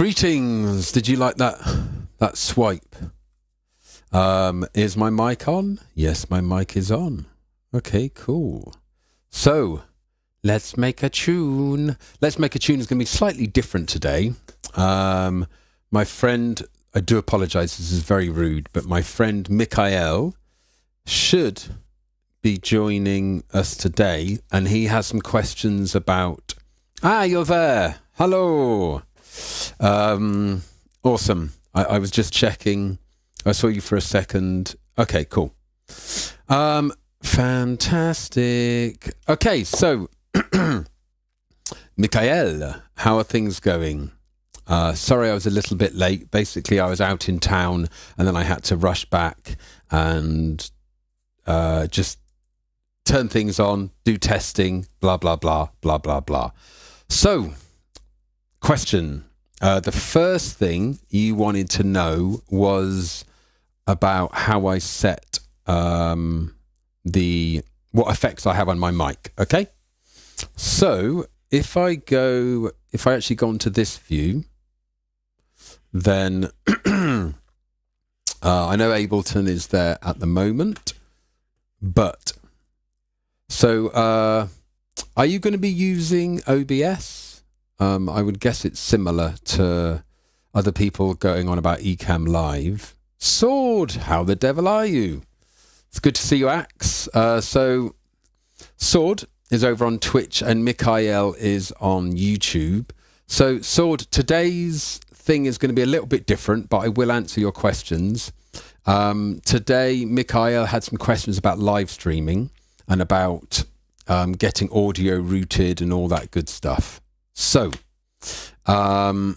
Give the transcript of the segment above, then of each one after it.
Greetings. Did you like that swipe? Is my mic on? Yes, my mic is on. Okay, cool. So let's make a tune. Let's make a tune is going to be slightly different today. My friend, I do apologize, this is very rude, but my friend Mikhail should be joining us today, and he has some questions about... you're there. Hello. Awesome. I was just checking. I saw you for a second. Okay, cool. Fantastic. Okay, so Mikhail, how are things going? Sorry I was a little bit late. Basically, I was out in town and then I had to rush back and just turn things on, do testing, blah, blah, blah, blah, blah, blah. So, question. The first thing you wanted to know was about how I set what effects I have on my mic. Okay? So, if I actually go into this view, then I know Ableton is there at the moment, but so are you going to be using OBS? I would guess it's similar to other people going on about Ecamm Live. Sword, how the devil are you? It's good to see you, Axe. So Sword is over on Twitch and Mikhail is on YouTube. So Sword, today's thing is going to be a little bit different, but I will answer your questions. Today, Mikhail had some questions about live streaming and about getting audio routed and all that good stuff. So, so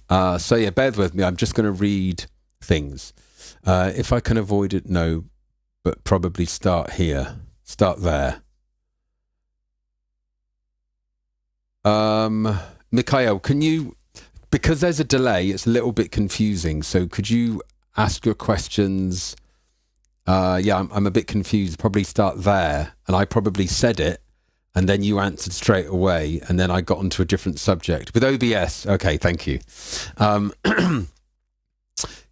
yeah, bear with me. I'm just going to read things. If I can avoid it, no, but probably start here. Start there. Mikhail, can you, because there's a delay, it's a little bit confusing. So could you ask your questions? Yeah, I'm a bit confused. Probably start there. And I probably said it. And then you answered straight away, and then I got onto a different subject. With OBS, okay, thank you.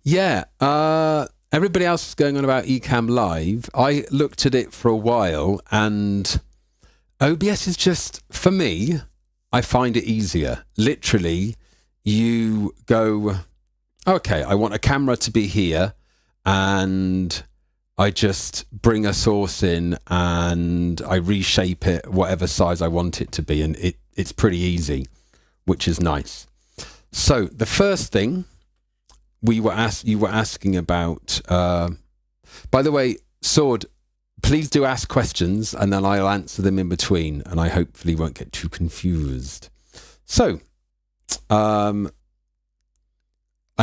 Yeah, everybody else is going on about Ecamm Live. I looked at it for a while, and OBS is just, for me, I find it easier. Literally, you go, okay, I want a camera to be here, and... I just bring a source in and I reshape it whatever size I want it to be, and it's pretty easy, which is nice. So the first thing you were asking about, by the way, Sword, please do ask questions and then I'll answer them in between, and I hopefully won't get too confused. So I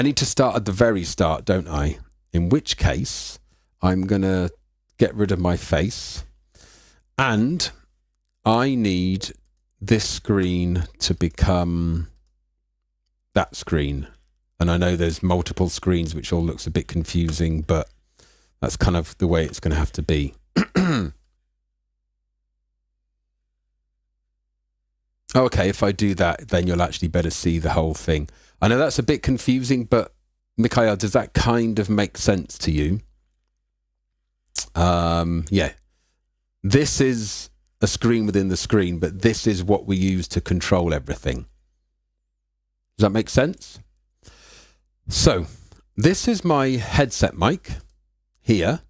need to start at the very start, don't I? In which case... I'm going to get rid of my face, and I need this screen to become that screen. And I know there's multiple screens, which all looks a bit confusing, but that's kind of the way it's going to have to be. Okay, if I do that, then you'll actually better see the whole thing. I know that's a bit confusing, but Mikhail, does that kind of make sense to you? Yeah, this is a screen within the screen, but this is what we use to control everything. Does that make sense? So this is my headset mic here,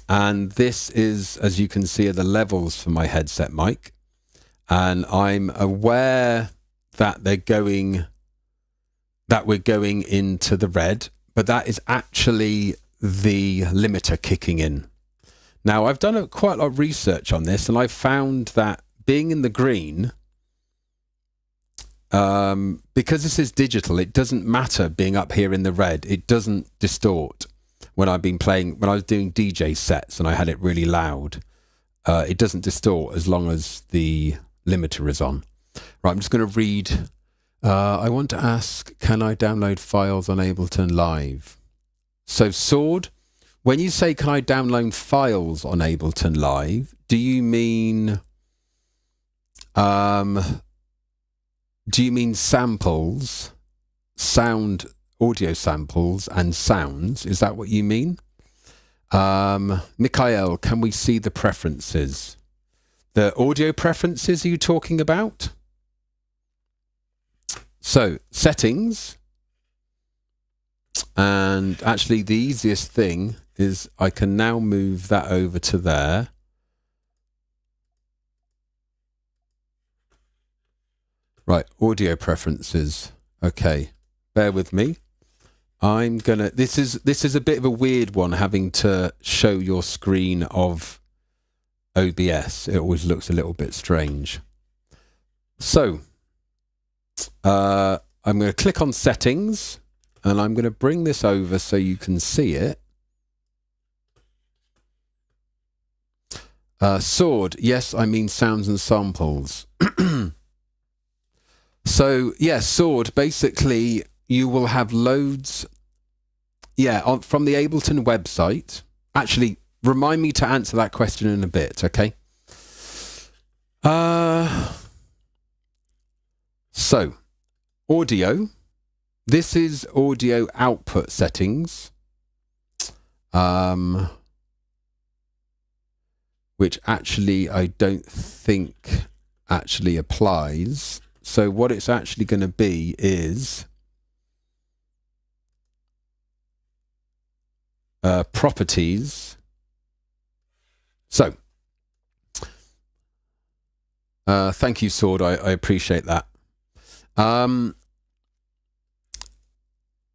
and this is, as you can see, are the levels for my headset mic, and I'm aware that we're going into the red, but that is actually the limiter kicking in. Now, I've done quite a lot of research on this, and I've found that being in the green, because this is digital, it doesn't matter being up here in the red. It doesn't distort. When I was doing DJ sets and I had it really loud, it doesn't distort as long as the limiter is on. Right, I'm just going to read. I want to ask, can I download files on Ableton Live? So, Sword, when you say, can I download files on Ableton Live, do you mean Do you mean samples, sound, audio samples and sounds? Is that what you mean? Mikhail, can we see the preferences? The audio preferences are you talking about? So, settings. And actually the easiest thing is I can now move that over to there. Right, audio preferences. Okay, bear with me. I'm gonna, this is a bit of a weird one, having to show your screen of OBS. It always looks a little bit strange. So, I'm going to click on settings and I'm going to bring this over so you can see it. Sword, yes, I mean sounds and samples. So, yeah, Sword, basically you will have loads, from the Ableton website. Actually, remind me to answer that question in a bit, okay? So, audio. This is audio output settings, which actually I don't think actually applies. So what it's actually going to be is properties. So, thank you, Sword. I appreciate that.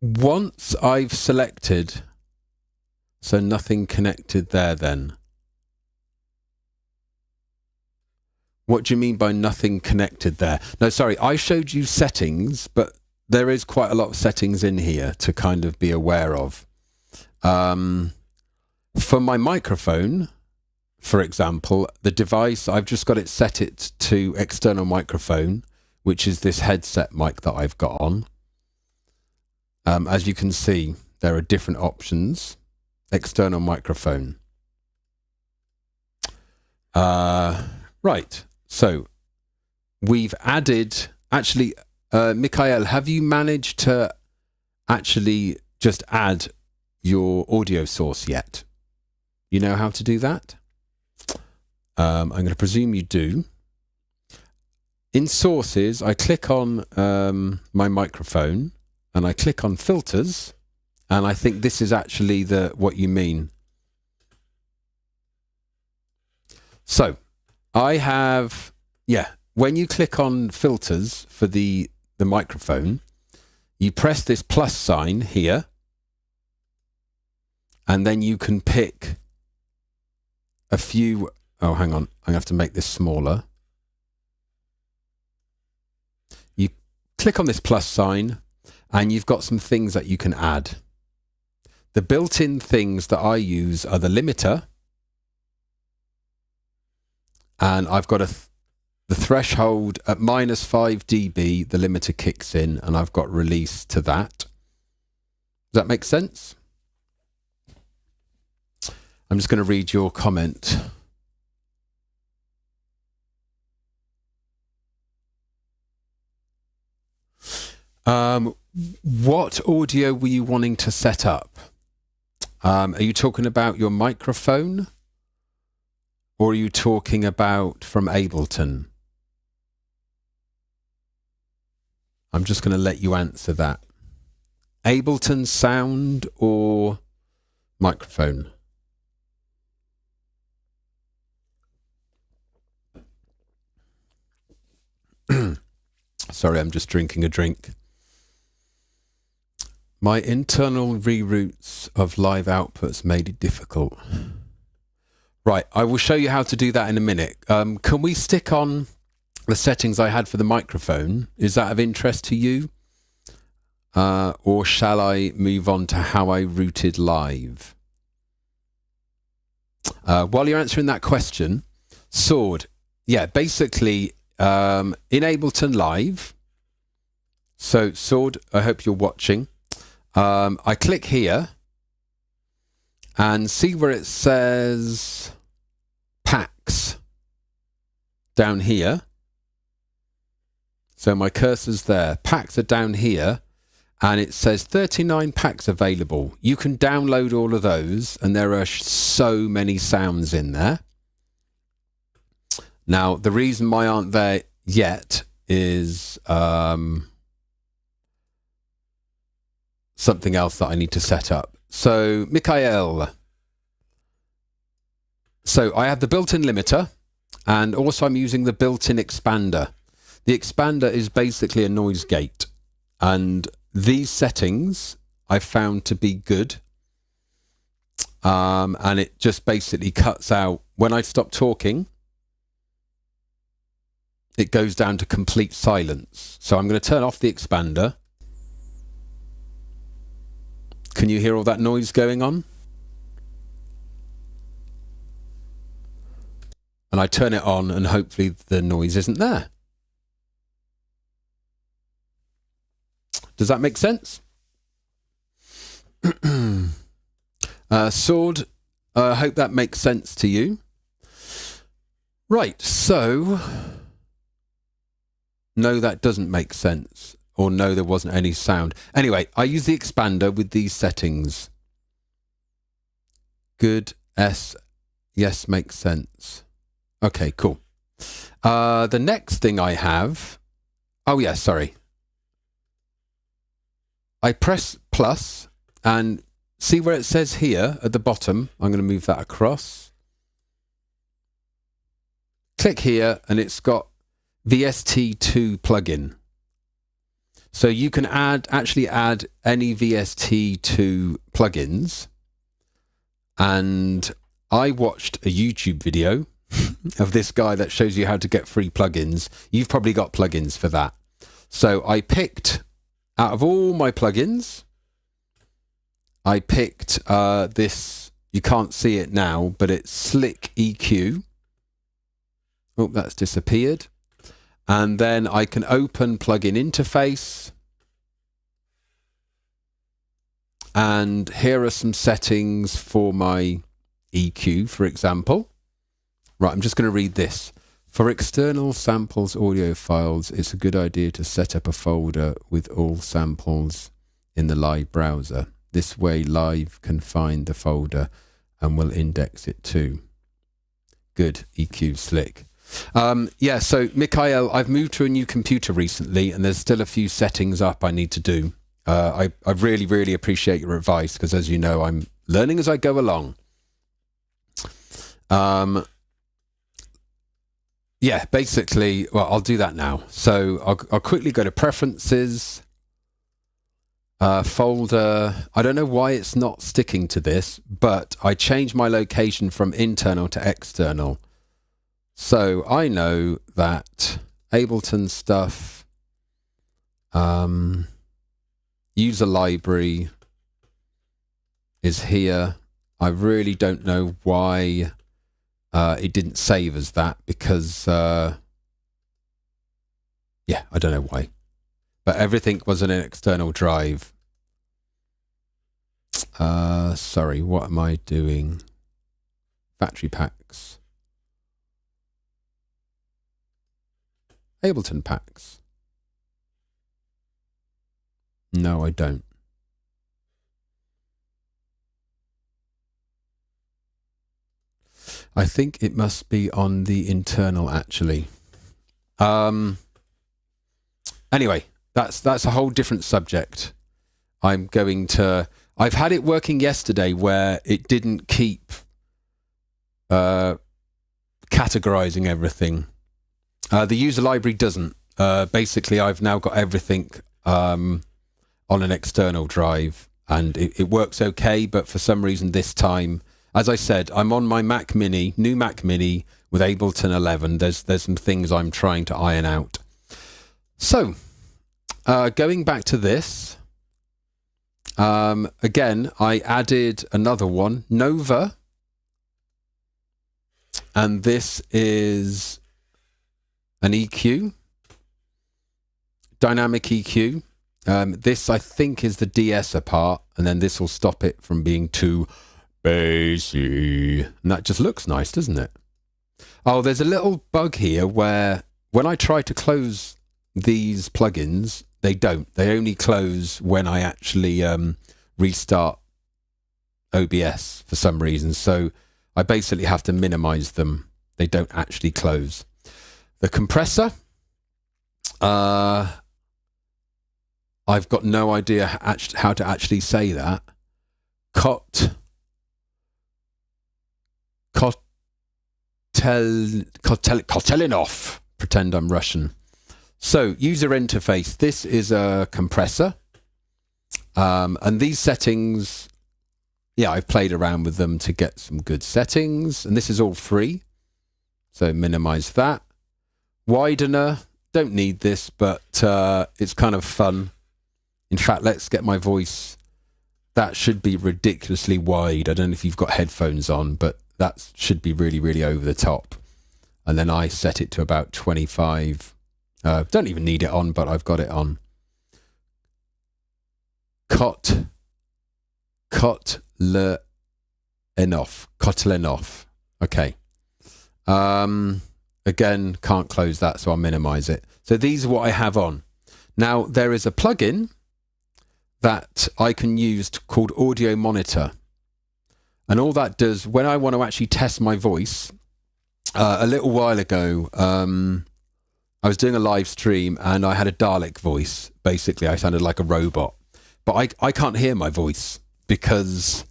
Once I've selected, so nothing connected there then. What do you mean by nothing connected there? No, sorry, I showed you settings, but there is quite a lot of settings in here to kind of be aware of. For my microphone, for example, the device, I've just got it set it to external microphone, which is this headset mic that I've got on. As you can see, there are different options. External microphone. Right. So we've added, actually, Mikhail, have you managed to actually just add your audio source yet? You know how to do that? I'm going to presume you do. In sources, I click on my microphone and I click on filters, and I think this is actually what you mean. So I have, when you click on filters for the microphone, you press this plus sign here, and then you can pick a few. Oh, hang on. I have to make this smaller. You click on this plus sign, and you've got some things that you can add. The built-in things that I use are the limiter, and I've got the threshold at -5 dB, the limiter kicks in, and I've got release to that. Does that make sense? I'm just going to read your comment. What audio were you wanting to set up? Are you talking about your microphone? Or are you talking about from Ableton? I'm just going to let you answer that. Ableton sound or microphone? Sorry, I'm just drinking a drink. My internal reroutes of live outputs made it difficult. Right, I will show you how to do that in a minute. Can we stick on the settings I had for the microphone? Is that of interest to you? Or shall I move on to how I routed live? While you're answering that question, Sword, basically in Ableton Live. So Sword, I hope you're watching. I click here and see where it says packs down here. So my cursor's there. Packs are down here, and it says 39 packs available. You can download all of those, and there are so many sounds in there. Now, the reason why aren't there yet is something else that I need to set up. So, Mikhail. So I have the built-in limiter, and also I'm using the built-in expander. The expander is basically a noise gate, and these settings I found to be good. And it just basically cuts out, when I stop talking, it goes down to complete silence. So I'm going to turn off the expander. Can you hear all that noise going on? And I turn it on, and hopefully the noise isn't there. Does that make sense? Sword, I hope that makes sense to you. Right, so... No, that doesn't make sense. Or no, there wasn't any sound. Anyway, I use the expander with these settings. Good. Yes, makes sense. Okay, cool. The next thing I have... Oh, yeah, sorry. I press plus, and see where it says here at the bottom? I'm going to move that across. Click here, and it's got VST2 plugin. So you can actually add any VST2 plugins. And I watched a YouTube video of this guy that shows you how to get free plugins. You've probably got plugins for that. So I picked, out of all my plugins, I picked this, you can't see it now, but it's Slick EQ. Oh, that's disappeared. And then I can open plugin interface. And here are some settings for my EQ, for example. Right, I'm just going to read this. For external samples audio files, it's a good idea to set up a folder with all samples in the live browser. This way, Live can find the folder and will index it too. Good, EQ Slick. Yeah, so Mikhail, I've moved to a new computer recently, and there's still a few settings up I need to do. I really, really appreciate your advice, because as you know, I'm learning as I go along. Yeah, basically, well, I'll do that now. So I'll quickly go to Preferences, Folder. I don't know why it's not sticking to this, but I changed my location from internal to external. So I know that Ableton stuff, user library is here. I really don't know why it didn't save as that, because, yeah, I don't know why. But everything was in an external drive. Sorry, what am I doing? Battery packs. Ableton packs. No, I don't. I think it must be on the internal, actually. Anyway, that's a whole different subject. I've had it working yesterday where it didn't keep categorizing everything. The user library doesn't. Basically, I've now got everything on an external drive, and it works okay, but for some reason this time, as I said, I'm on my Mac Mini, new Mac Mini with Ableton 11. There's some things I'm trying to iron out. So, going back to this, again, I added another one, Nova, and this is an EQ, dynamic EQ. This, I think, is the de-esser part, and then this will stop it from being too bassy. And that just looks nice, doesn't it? Oh, there's a little bug here where when I try to close these plugins, they don't. They only close when I actually restart OBS for some reason. So I basically have to minimize them. They don't actually close. The compressor, I've got no idea how to actually say that. Kotelinov. Pretend I'm Russian. So, user interface. This is a compressor. And these settings, yeah, I've played around with them to get some good settings. And this is all free. So, minimize that. Widener. Don't need this, but it's kind of fun. In fact, let's get my voice. That should be ridiculously wide. I don't know if you've got headphones on, but that should be really, really over the top. And then I set it to about 25. Don't even need it on, but I've got it on. Kotelinov. Okay. Again, can't close that, so I'll minimize it. So these are what I have on. Now, there is a plugin that I can use called Audio Monitor. And all that does, when I want to actually test my voice, a little while ago, I was doing a live stream and I had a Dalek voice. Basically, I sounded like a robot. But I can't hear my voice because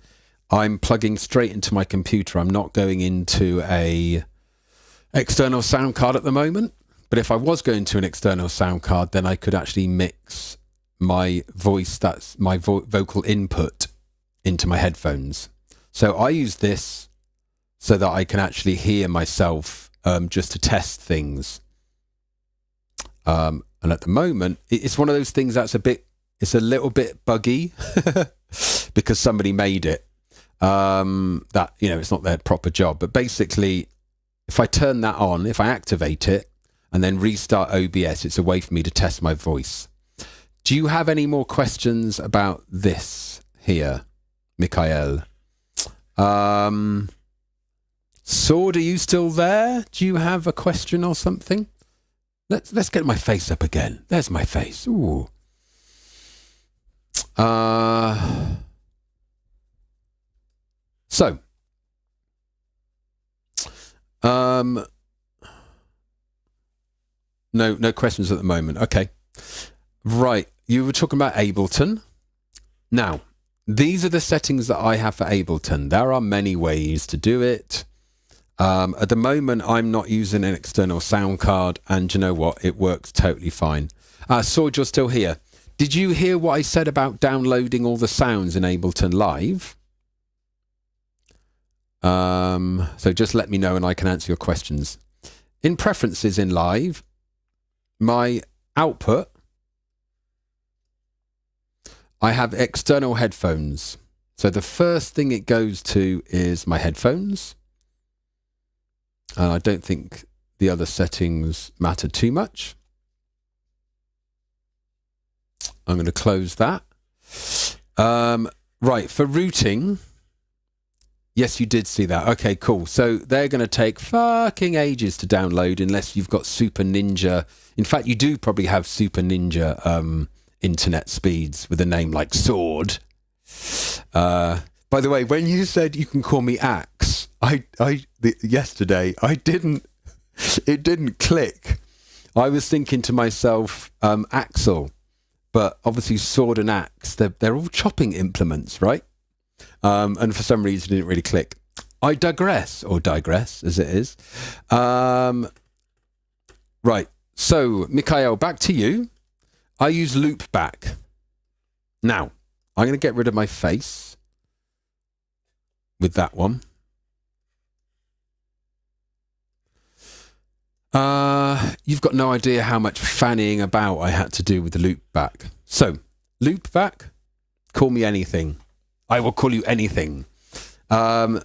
I'm plugging straight into my computer. I'm not going into a external sound card at the moment. But if I was going to an external sound card, then I could actually mix my voice, that's my vocal input, into my headphones. So I use this so that I can actually hear myself just to test things. And at the moment, it's one of those things that's it's a little bit buggy because somebody made it. That, you know, it's not their proper job. But basically, if I turn that on, if I activate it and then restart OBS, it's a way for me to test my voice. Do you have any more questions about this here, Mikhail? Sword, are you still there? Do you have a question or something? Let's get my face up again. There's my face. Ooh. So. No questions at the moment. Okay. Right. You were talking about Ableton. Now, these are the settings that I have for Ableton. There are many ways to do it. At the moment, I'm not using an external sound card, and you know what? It works totally fine. Sword, you're still here. Did you hear what I said about downloading all the sounds in Ableton Live? So just let me know and I can answer your questions. In Preferences in Live, my output, I have external headphones. So the first thing it goes to is my headphones. And I don't think the other settings matter too much. I'm going to close that. Right, for routing, yes, you did see that. Okay, cool. So they're going to take fucking ages to download unless you've got Super Ninja. In fact, you do probably have Super Ninja internet speeds with a name like Sword. By the way, when you said you can call me Axe, yesterday, it didn't click. I was thinking to myself, Axel, but obviously Sword and Axe, they're all chopping implements, right? And for some reason, it didn't really click. I digress, or digress, as it is. Right. So, Mikhail, back to you. I use Loopback. Now, I'm going to get rid of my face with that one. You've got no idea how much fannying about I had to do with the Loopback. So, Loopback, call me anything. I will call you anything. So,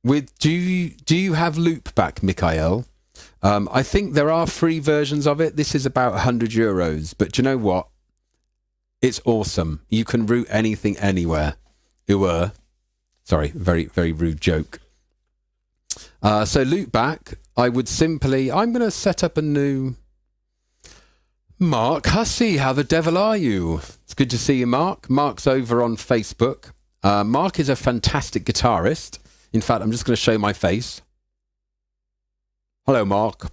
do you have Loopback, Mikhail? I think there are free versions of it. This is about €100, but do you know what? It's awesome. You can route anything anywhere. Sorry, very, very rude joke. So Loopback, I'm going to set up a new... Mark Hussey, how the devil are you? It's good to see you, Mark. Mark's over on Facebook. Mark is a fantastic guitarist. In fact, I'm just going to show my face. Hello, Mark.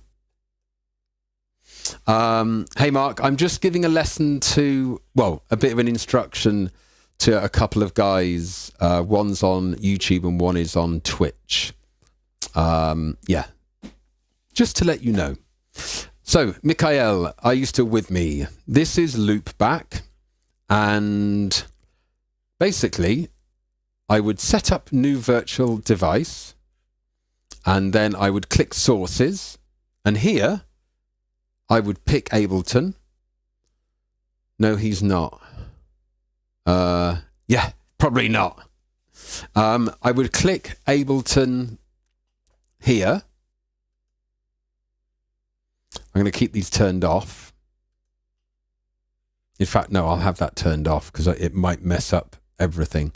Hey, Mark, I'm just giving a lesson to, well, a bit of an instruction to a couple of guys. One's on YouTube and one is on Twitch. Yeah, just to let you know. So, Mikhail, are you still with me? This is Loopback, and basically, I would set up new virtual device, and then I would click Sources, and here, I would pick Ableton. No, he's not. Yeah, probably not. I would click Ableton here. I'm going to keep these turned off. In fact, no, I'll have that turned off because it might mess up everything.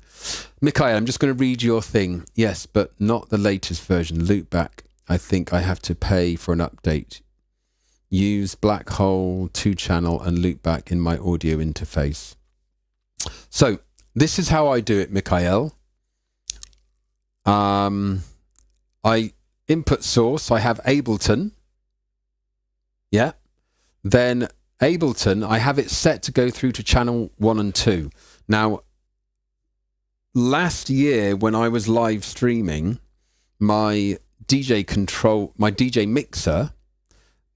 Mikhail, I'm just going to read your thing. Yes, but not the latest version. Loopback. I think I have to pay for an update. Use Black Hole 2-channel and Loopback in my audio interface. So this is how I do it, Mikhail. I input source. I have Ableton. Yeah. Then Ableton, I have it set to go through to channel 1 and 2. Now, last year when I was live streaming, my DJ mixer,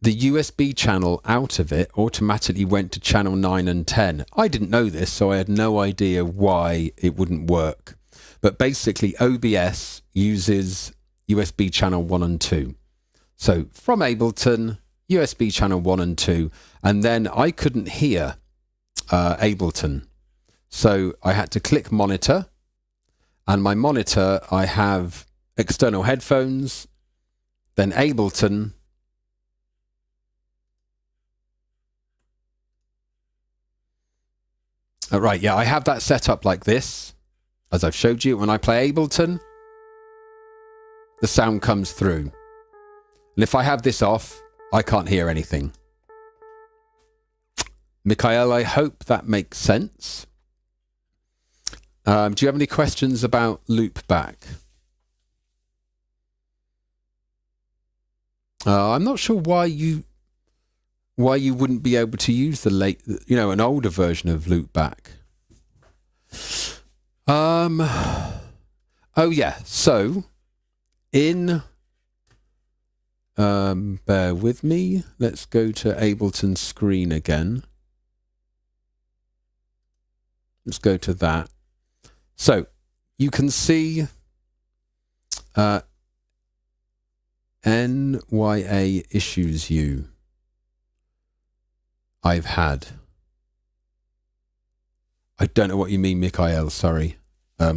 the USB channel out of it automatically went to channel 9 and 10. I didn't know this, so I had no idea why it wouldn't work. But basically, OBS uses USB channel 1 and 2. So from Ableton, USB channel 1 and 2, and then I couldn't hear Ableton. So I had to click monitor, and my monitor, I have external headphones, then Ableton, right, yeah, I have that set up like this, as I've showed you. When I play Ableton, the sound comes through. And if I have this off, I can't hear anything. Mikhail, I hope that makes sense. Do you have any questions about Loopback? I'm not sure why you wouldn't be able to use an older version of Loopback. Oh yeah, so in bear with me. Let's go to Ableton screen again. Let's go to that. So you can see NYA issues I've had. I don't know what you mean, Mikhail, sorry.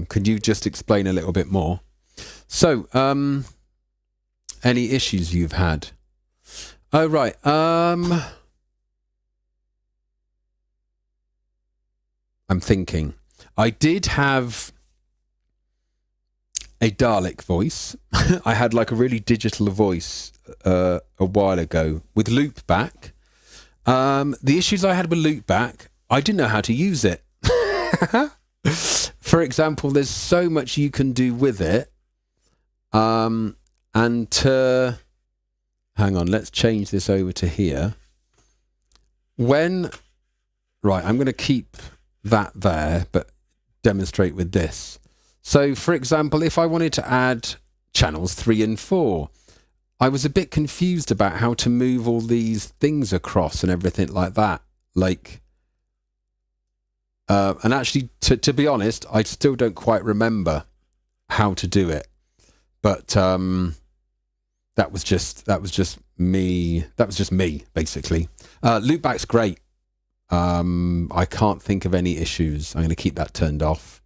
Could you just explain a little bit more? So, any issues you've had? Oh, right. I'm thinking. I did have a Dalek voice. I had like a really digital voice a while ago with Loopback. The issues I had with Loopback, I didn't know how to use it. For example, there's so much you can do with it. And hang on, let's change this over to here. Right, I'm going to keep that there, but demonstrate with this. So, for example, if I wanted to add channels 3 and 4, I was a bit confused about how to move all these things across and everything like that. And actually, to be honest, I still don't quite remember how to do it. But that was just me. That was just me, basically. Loopback's great. I can't think of any issues. I'm going to keep that turned off.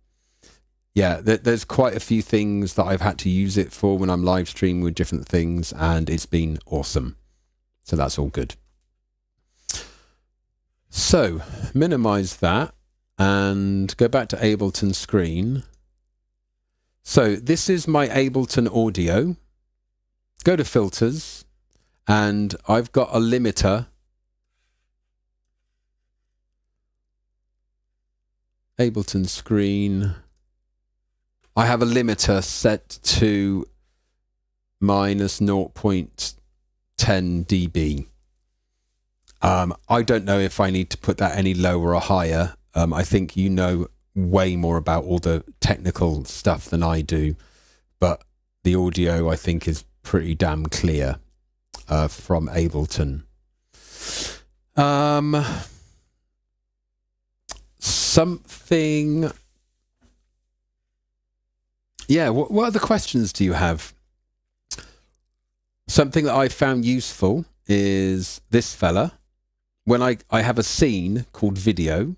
Yeah, there's quite a few things that I've had to use it for when I'm live streaming with different things, and it's been awesome. So that's all good. So minimize that and go back to Ableton screen. So this is my Ableton audio. Go to filters, and I've got a limiter Ableton screen. I have a limiter set to minus 0.10 dB. I don't know if I need to put that any lower or higher. I think you know way more about all the technical stuff than I do, but the audio I think is pretty damn clear from Ableton. Something... Yeah, what other questions do you have? Something that I found useful is this fella. When I have a scene called video.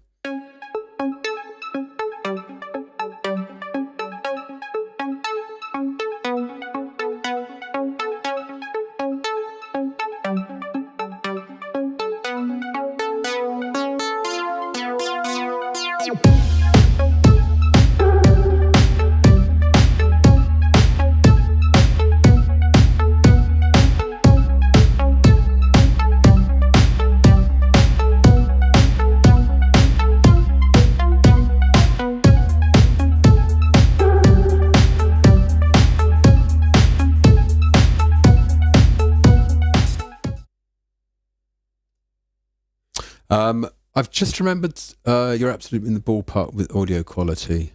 I've just remembered you're absolutely in the ballpark with audio quality.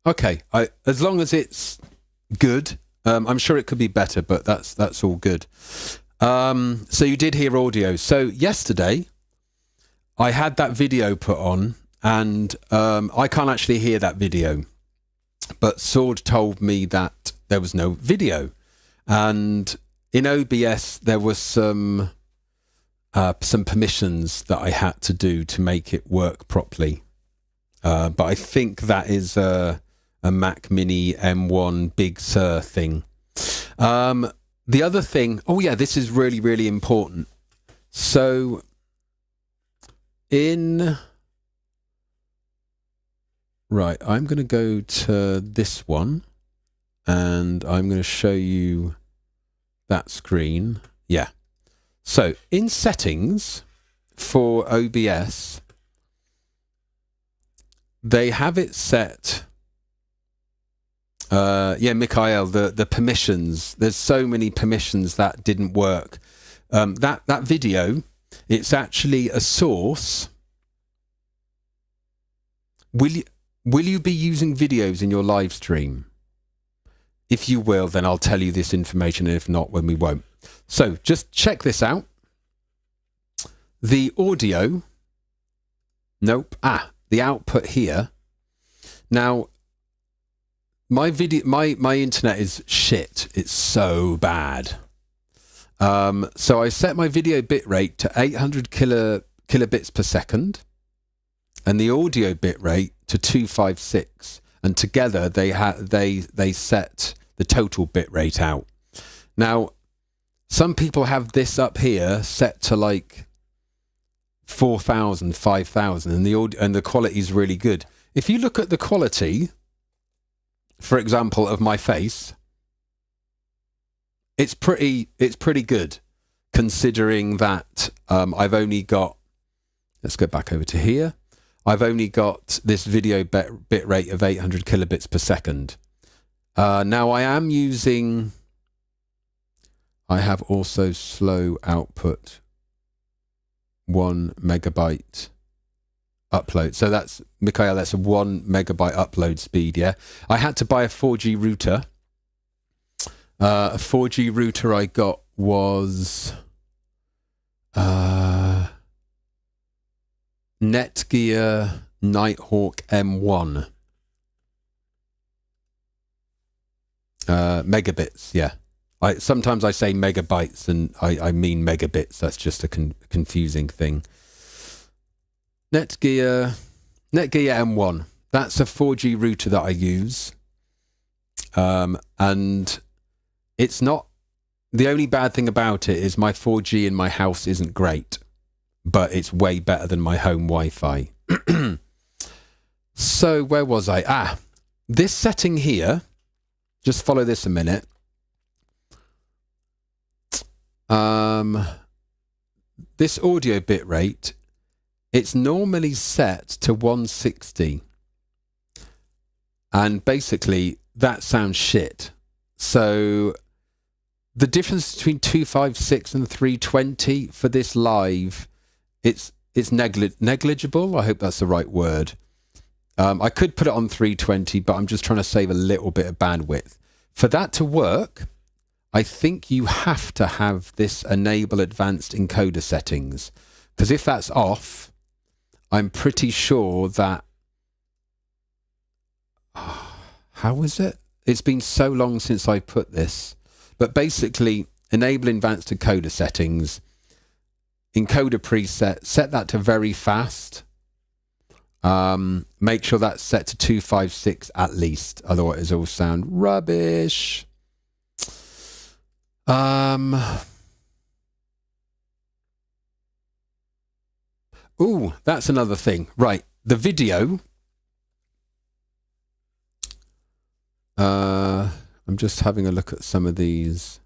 Okay, as long as it's good, I'm sure it could be better, but that's all good. So you did hear audio. So yesterday, I had that video put on, and I can't actually hear that video. But Sword told me that there was no video, and in OBS there was some permissions that I had to do to make it work properly. But I think that is a Mac Mini M1 Big Sur thing. The other thing, oh yeah, this is really, really important. So right, I'm going to go to this one and I'm going to show you that screen. Yeah. So in settings for OBS, they have it set. Yeah, Mikhail, the permissions. There's so many permissions that didn't work. That video, it's actually a source. Will you be using videos in your live stream? If you will, then I'll tell you this information, and if not, when we won't. So just check this out. The audio. Nope. The output here. Now, my internet is shit. It's so bad. So I set my video bitrate to 800 kilobits per second, and the audio bitrate to 256, and together they set the total bitrate out. Now, some people have this up here set to like 4,000, 5,000, and the quality is really good. If you look at the quality, for example, of my face, it's pretty good, considering that I've only got. Let's go back over to here. I've only got this video bit rate of 800 kilobits per second. Now I am using. I have also slow output, 1 megabyte upload. So that's, Mikhail, that's a 1 megabyte upload speed, yeah? I had to buy a 4G router. A 4G router I got was Netgear Nighthawk M1. Megabits, yeah. Sometimes I say megabytes and I mean megabits. That's just a confusing thing. Netgear M1. That's a 4G router that I use. And it's not... The only bad thing about it is my 4G in my house isn't great. But it's way better than my home Wi-Fi. So where was I? This setting here. Just follow this a minute. This audio bitrate, it's normally set to 160. And basically that sounds shit. So the difference between 256 and 320 for this live, it's negligible. I hope that's the right word. I could put it on 320, but I'm just trying to save a little bit of bandwidth. For that to work, I think you have to have this enable advanced encoder settings, because if that's off, I'm pretty sure that... how is it? It's been so long since I put this. But basically, enable advanced encoder settings, encoder preset, set that to very fast. Make sure that's set to 256 at least, otherwise it'll sound rubbish. Ooh, that's another thing. Right, the video. I'm just having a look at some of these.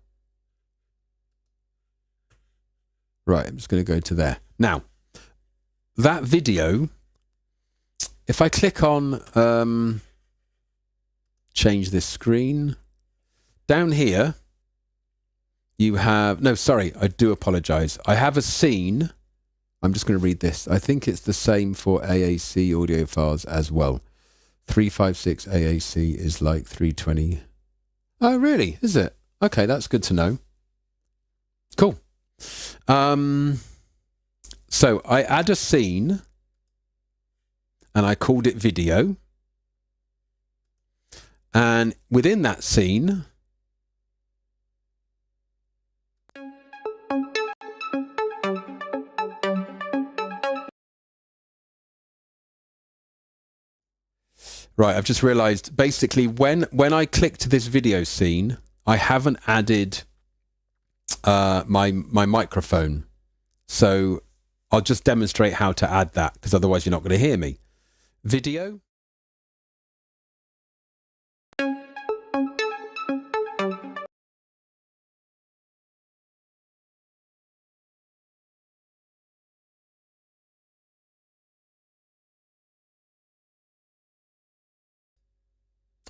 Right, I'm just going to go to there. Now, that video, if I click on change this screen, down here, you have... No, sorry, I do apologize. I have a scene. I'm just going to read this. I think it's the same for AAC audio files as well. 356 AAC is like 320. Oh, really? Is it? Okay, that's good to know. Cool. So I add a scene and I called it video. And within that scene, right, I've just realized basically when I clicked this video scene, I haven't added my microphone. So I'll just demonstrate how to add that, because otherwise you're not going to hear me. Video.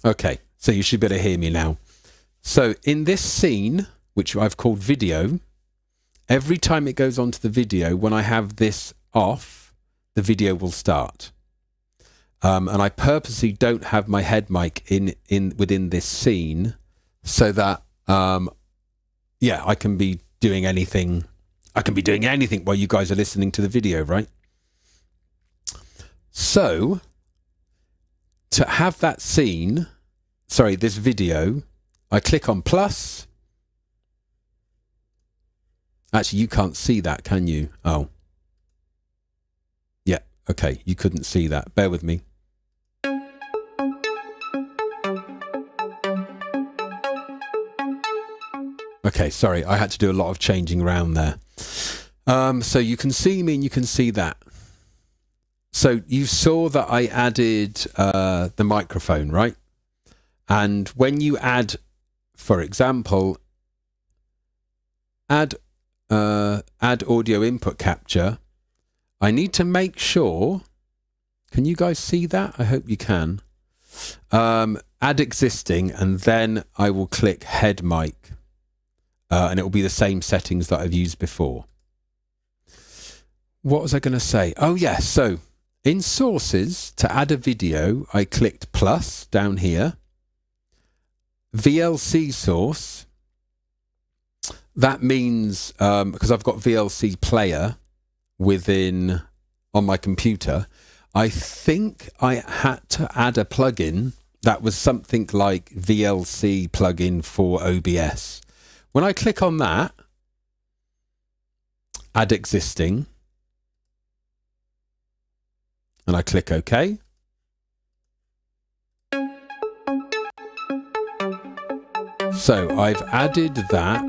Okay, so you should be able to hear me now. So in this scene, which I've called video, every time it goes onto the video, when I have this off, the video will start. And I purposely don't have my head mic within this scene so that, yeah, I can be doing anything. I can be doing anything while you guys are listening to the video, right? So to have that scene, sorry, this video, I click on plus. Actually, you can't see that, can you? Oh. Yeah, okay, you couldn't see that. Bear with me. Okay, sorry, I had to do a lot of changing around there. So you can see me and you can see that. So you saw that I added the microphone, right? And when you add, for example, add audio input capture, I need to make sure, can you guys see that? I hope you can. Add existing, and then I will click head mic. And it will be the same settings that I've used before. What was I going to say? Oh, yes. So in sources, to add a video, I clicked plus down here. VLC source. That means, because I've got VLC player on my computer, I think I had to add a plugin that was something like VLC plugin for OBS. When I click on that, add existing, and I click OK. So I've added that.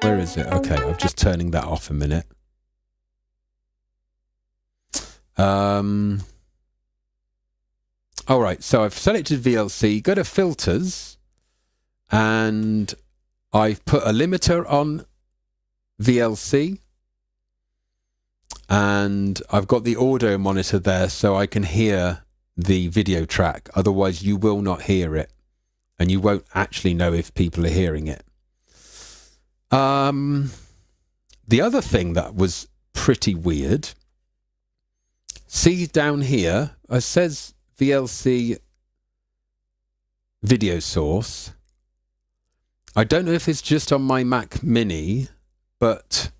Where is it? Okay, I'm just turning that off a minute. All right, so I've selected VLC, go to filters, and I've put a limiter on VLC, and I've got the audio monitor there so I can hear the video track. Otherwise, you will not hear it, and you won't actually know if people are hearing it. The other thing that was pretty weird, see down here, it says VLC video source. I don't know if it's just on my Mac Mini, but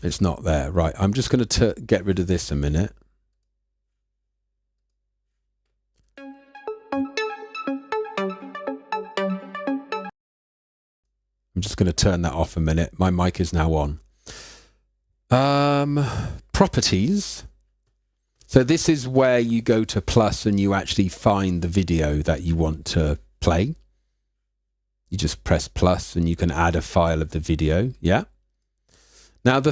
it's not there. Right, I'm just going to get rid of this a minute. I'm just going to turn that off a minute. My mic is now on. Properties. So this is where you go to plus and you actually find the video that you want to play. You just press plus and you can add a file of the video. Yeah. Now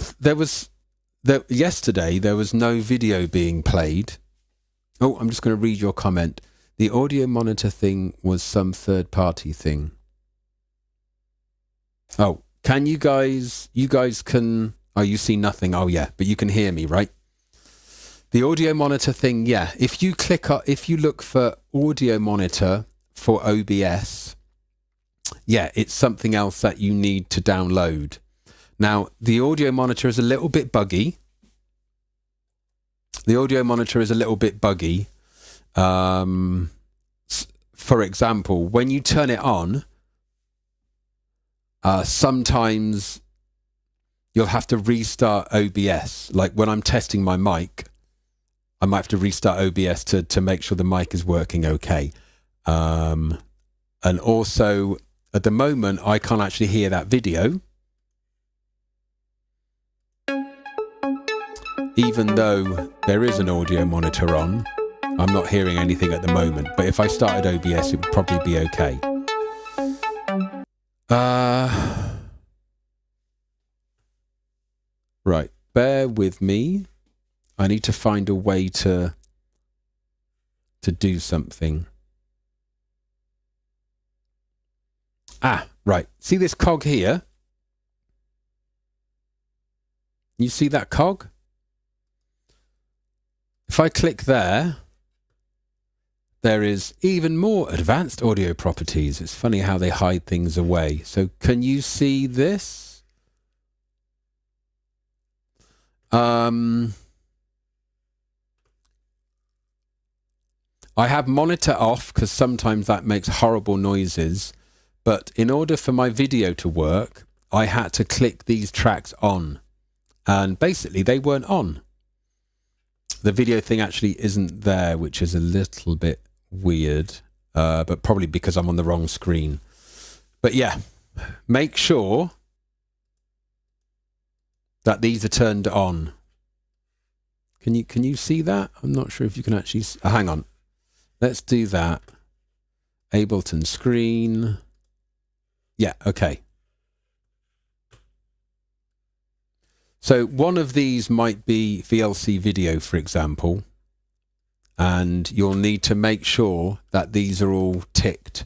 yesterday there was no video being played. Oh, I'm just going to read your comment. The audio monitor thing was some third-party thing. Oh, can you guys can, oh, you see nothing. Oh yeah, but you can hear me, right? The audio monitor thing, yeah. If you look for audio monitor for OBS, yeah, it's something else that you need to download. Now, the audio monitor is a little bit buggy. For example, when you turn it on, sometimes you'll have to restart OBS. Like when I'm testing my mic, I might have to restart OBS to make sure the mic is working okay. And also, at the moment, I can't actually hear that video. Even though there is an audio monitor on, I'm not hearing anything at the moment. But if I started OBS, it would probably be okay. Right, bear with me. I need to find a way to do something. Ah, right. See this cog here? You see that cog? If I click there, there is even more advanced audio properties. It's funny how they hide things away. So can you see this? I have monitor off because sometimes that makes horrible noises. But in order for my video to work, I had to click these tracks on. And basically they weren't on. The video thing actually isn't there, which is a little bit weird, but probably because I'm on the wrong screen. But yeah, make sure that these are turned on. Can you see that? I'm not sure if you can actually hang on. Let's do that. Ableton screen. Yeah, okay. So one of these might be VLC video, for example, and you'll need to make sure that these are all ticked.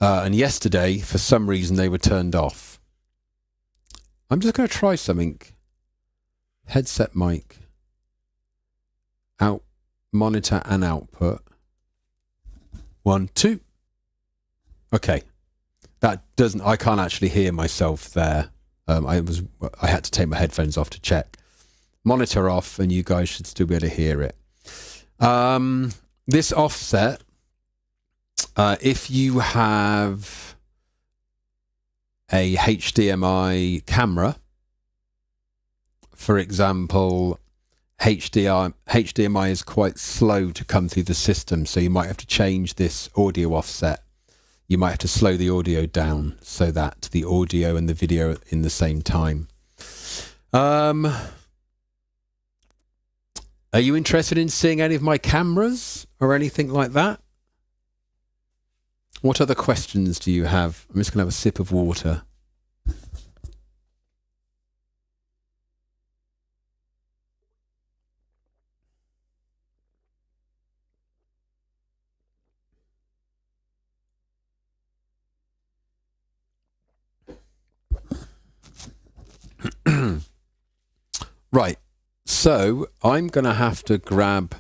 And yesterday, for some reason, they were turned off. I'm just going to try something. Headset mic. Out, monitor and output. 1, 2. Okay. That doesn't, I can't actually hear myself there. I had to take my headphones off to check. Monitor off, and you guys should still be able to hear it. This offset, if you have a HDMI camera, for example, HDMI is quite slow to come through the system, so you might have to change this audio offset. You might have to slow the audio down so that the audio and the video are in the same time. Are you interested in seeing any of my cameras or anything like that? What other questions do you have? I'm just going to have a sip of water. Right, So I'm going to have to grab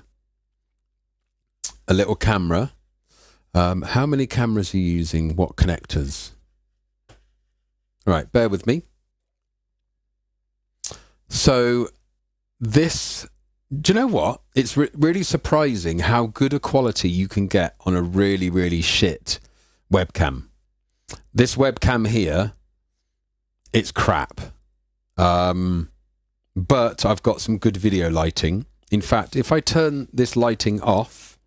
a little camera. How many cameras are you using? What connectors? All right, bear with me. So this, do you know what? It's really surprising how good a quality you can get on a really, really shit webcam. This webcam here, it's crap. But I've got some good video lighting. In fact, if I turn this lighting off,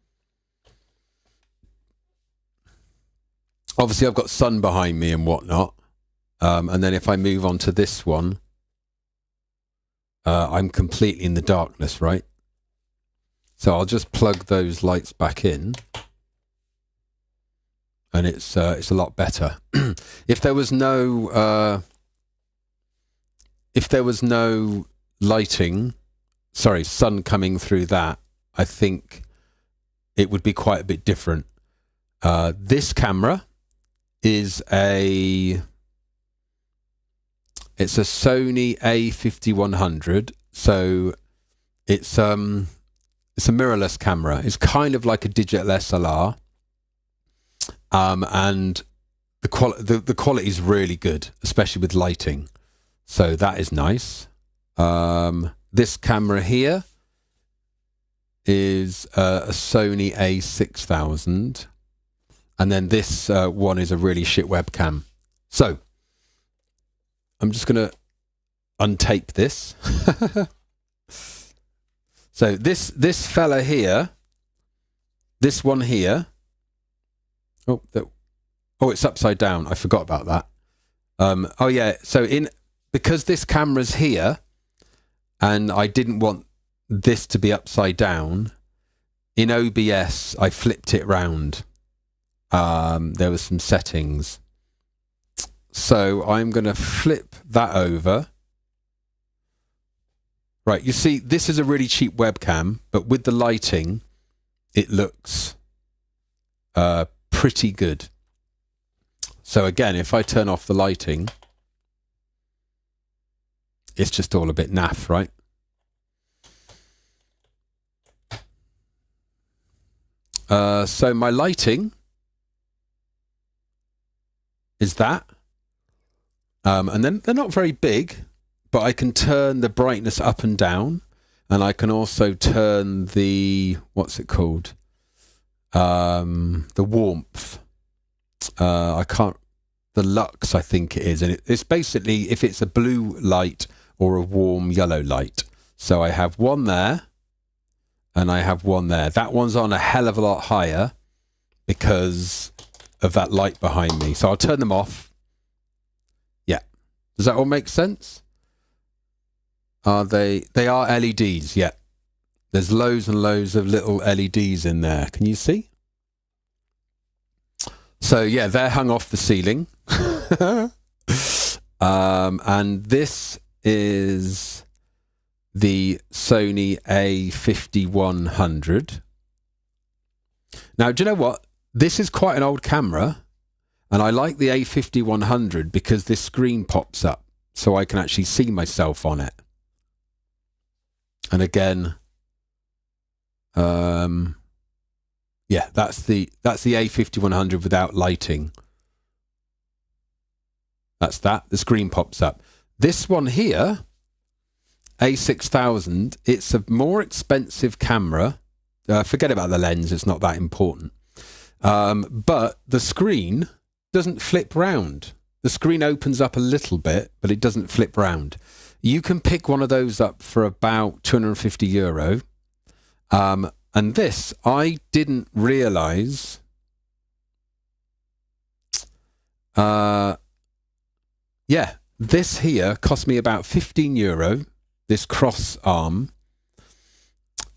obviously I've got sun behind me and whatnot. And then if I move on to this one, I'm completely in the darkness, right? So I'll just plug those lights back in, and it's a lot better. If there was no lighting, sorry, sun coming through that, I think it would be quite a bit different. This camera is it's a Sony A5100, so it's a mirrorless camera. It's kind of like a digital SLR, and the quality is really good, especially with lighting. So that is nice. This camera here is a Sony A6000, and then this one is a really shit webcam. So I'm just going to untape this. So this fella here, this one here. Oh, it's upside down. I forgot about that. Oh yeah. So because this camera's here, and I didn't want this to be upside down, in OBS I flipped it round. There were some settings. So I'm going to flip that over. Right, you see, this is a really cheap webcam, but with the lighting, it looks pretty good. So again, if I turn off the lighting, it's just all a bit naff, right? So my lighting is that. And then they're not very big, but I can turn the brightness up and down, and I can also turn the, what's it called? The warmth. The lux, I think it is. And it's basically if it's a blue light or a warm yellow light. So I have one there, and I have one there. That one's on a hell of a lot higher because of that light behind me. So I'll turn them off. Does that all make sense? Are they are LEDs, yeah. There's loads and loads of little LEDs in there. Can you see? So yeah, they're hung off the ceiling. And this is the Sony A5100. Now, do you know what? This is quite an old camera. And I like the A5100 because this screen pops up, so I can actually see myself on it. And again, yeah, that's the A5100 without lighting. That's that. The screen pops up. This one here, A6000, it's a more expensive camera. Forget about the lens; it's not that important. But the screen doesn't flip round. The screen opens up a little bit, but it doesn't flip round. You can pick one of those up for about €250. And this, I didn't realise. Yeah, this here cost me about €15. This cross arm,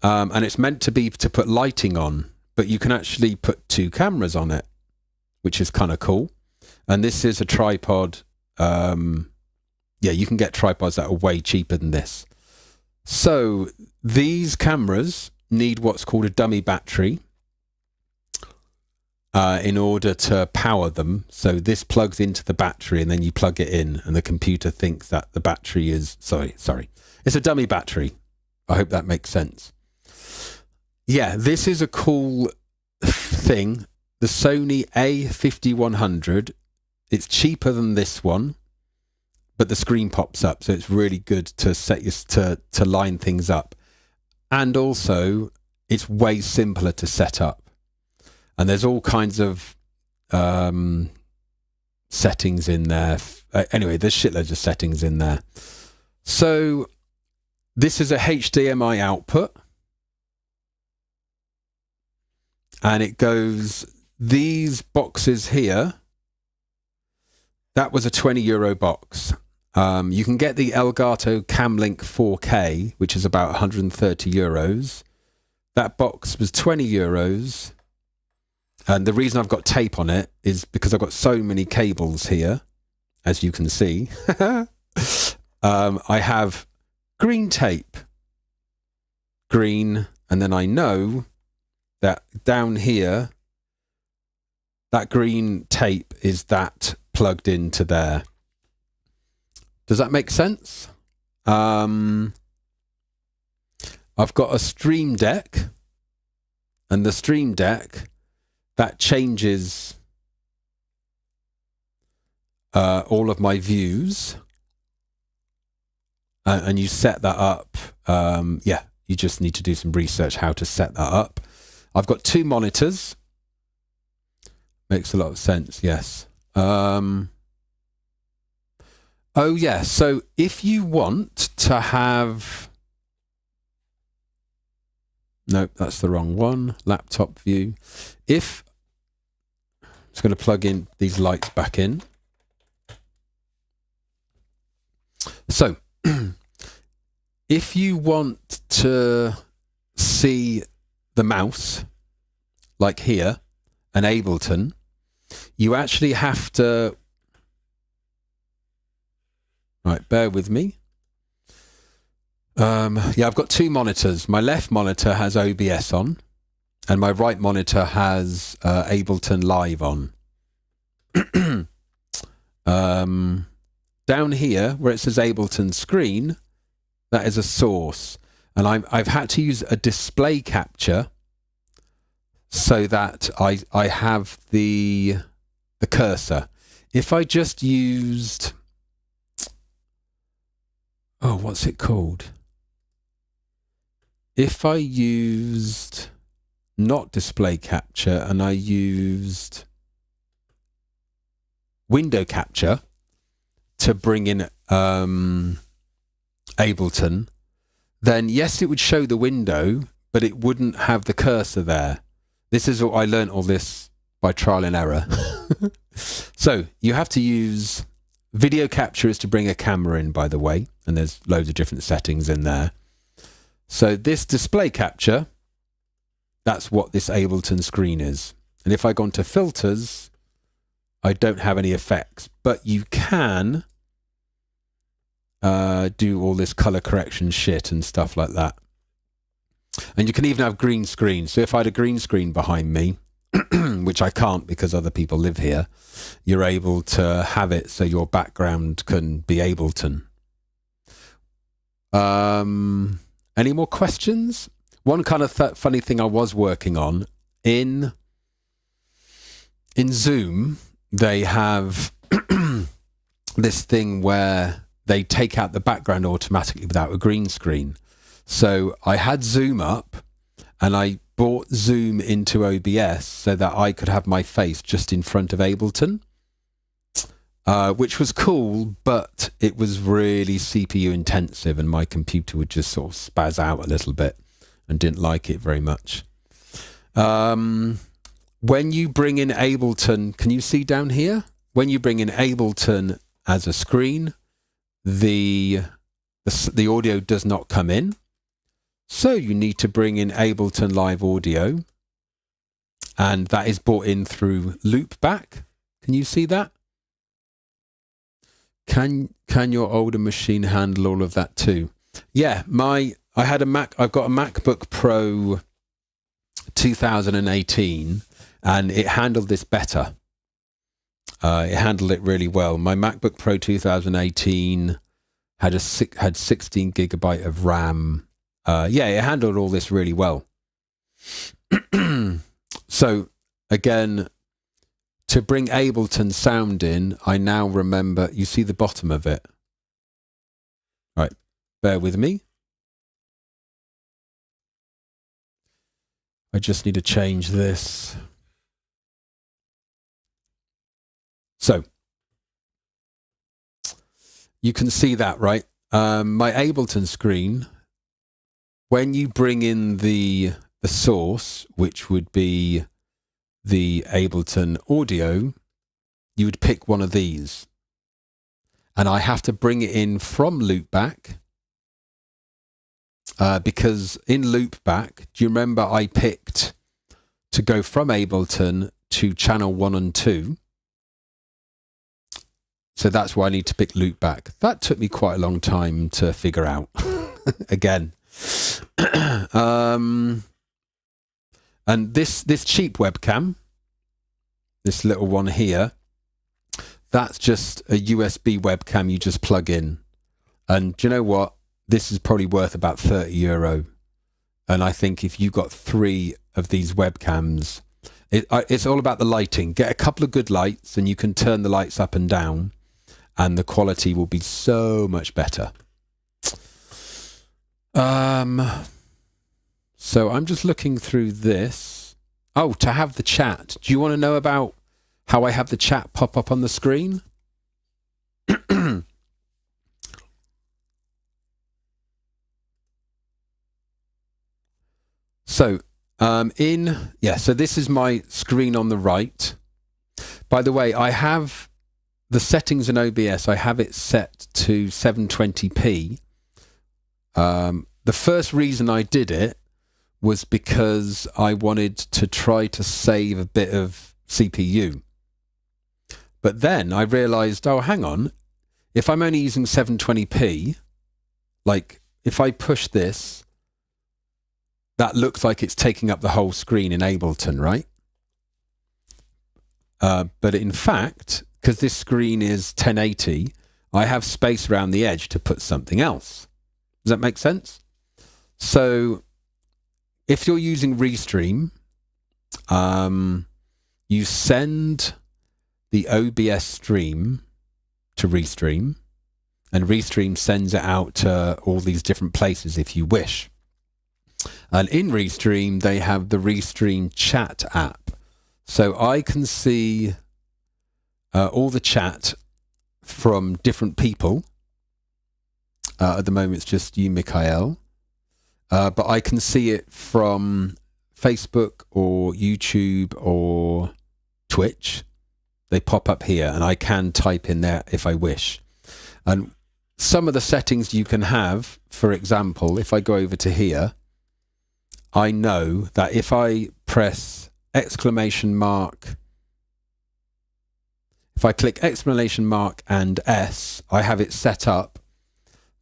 and it's meant to be to put lighting on, but you can actually put two cameras on it, which is kind of cool. And this is a tripod. Yeah, you can get tripods that are way cheaper than this. So these cameras need what's called a dummy battery in order to power them. So this plugs into the battery, and then you plug it in, and the computer thinks that the battery is... Sorry. It's a dummy battery. I hope that makes sense. Yeah, this is a cool thing. The Sony A5100. It's cheaper than this one, but the screen pops up, so it's really good to set your to line things up. And also, it's way simpler to set up. And there's all kinds of settings in there. Anyway, there's shitloads of settings in there. So this is a HDMI output. And it goes, these boxes here, that was a €20 box. You can get the Elgato Camlink 4K, which is about €130. That box was €20. And the reason I've got tape on it is because I've got so many cables here, as you can see. I have green tape. Green, and then I know that down here, that green tape is that plugged into there. Does that make sense? I've got a Stream Deck, and the Stream Deck, that changes all of my views, and you set that up. Yeah, you just need to do some research how to set that up. I've got 2 monitors. Makes a lot of sense, yes. Oh yeah, so if you want to have... Nope, that's the wrong one. Laptop view. If... I'm just going to plug in these lights back in. So, if you want to see the mouse, like here, an Ableton, you actually have to... Right, bear with me. Yeah, I've got 2 monitors. My left monitor has OBS on, and my right monitor has Ableton Live on. Down here, where it says Ableton Screen, that is a source. And I've had to use a display capture so that I have the cursor. If I just used... Oh, what's it called? If I used not display capture and I used window capture to bring in Ableton, then yes, it would show the window, but it wouldn't have the cursor there. This is what I learned all this by trial and error. So you have to use... Video capture is to bring a camera in, by the way, and there's loads of different settings in there. So this display capture, that's what this Ableton screen is. And if I go into filters, I don't have any effects, but you can do all this color correction shit and stuff like that. And you can even have green screen. So if I had a green screen behind me, which I can't because other people live here, you're able to have it so your background can be Ableton. Any more questions? One kind of funny thing I was working on, in Zoom, they have this thing where they take out the background automatically without a green screen. So I had Zoom up, and I brought Zoom into OBS so that I could have my face just in front of Ableton, which was cool, but it was really CPU intensive, and my computer would just sort of spaz out a little bit and didn't like it very much. When you bring in Ableton, can you see down here? When you bring in Ableton as a screen, the audio does not come in. So you need to bring in Ableton Live Audio, and that is brought in through Loopback. Can you see that? Can your older machine handle all of that too? Yeah, I had a Mac. I've got a MacBook Pro 2018, and it handled this better. It handled it really well. My MacBook Pro 2018 had 16 gigabyte of RAM. yeah, it handled all this really well. So again, to bring Ableton sound in, I now remember, you see the bottom of it. Right, bear with me. I just need to change this. So you can see that, right? My Ableton screen, when you bring in the source, which would be the Ableton audio, you would pick one of these. And I have to bring it in from loopback, because in loopback, do you remember I picked to go from Ableton to channel 1 and 2? So that's why I need to pick loopback. That took me quite a long time to figure out. Again. And this cheap webcam, this little one here, that's just a USB webcam you just plug in. And do you know what? This is probably worth about €30. And I think if you got 3 of these webcams, it's all about the lighting. Get a couple of good lights and you can turn the lights up and down and the quality will be so much better. So I'm just looking through this. Oh, to have the chat. Do you want to know about how I have the chat pop up on the screen? So, so this is my screen on the right. By the way, I have the settings in OBS. I have it set to 720p. The first reason I did it was because I wanted to try to save a bit of CPU. But then I realized, oh, hang on. If I'm only using 720p, like if I push this, that looks like it's taking up the whole screen in Ableton, right? But in fact, because this screen is 1080, I have space around the edge to put something else. Does that make sense? So if you're using Restream, you send the OBS stream to Restream, and Restream sends it out to all these different places if you wish. And in Restream, they have the Restream chat app. So I can see all the chat from different people. At the moment, it's just you, Mikhail. But I can see it from Facebook or YouTube or Twitch. They pop up here and I can type in there if I wish. And some of the settings you can have, for example, if I go over to here, I know that if I press exclamation mark, if I click exclamation mark and S, I have it set up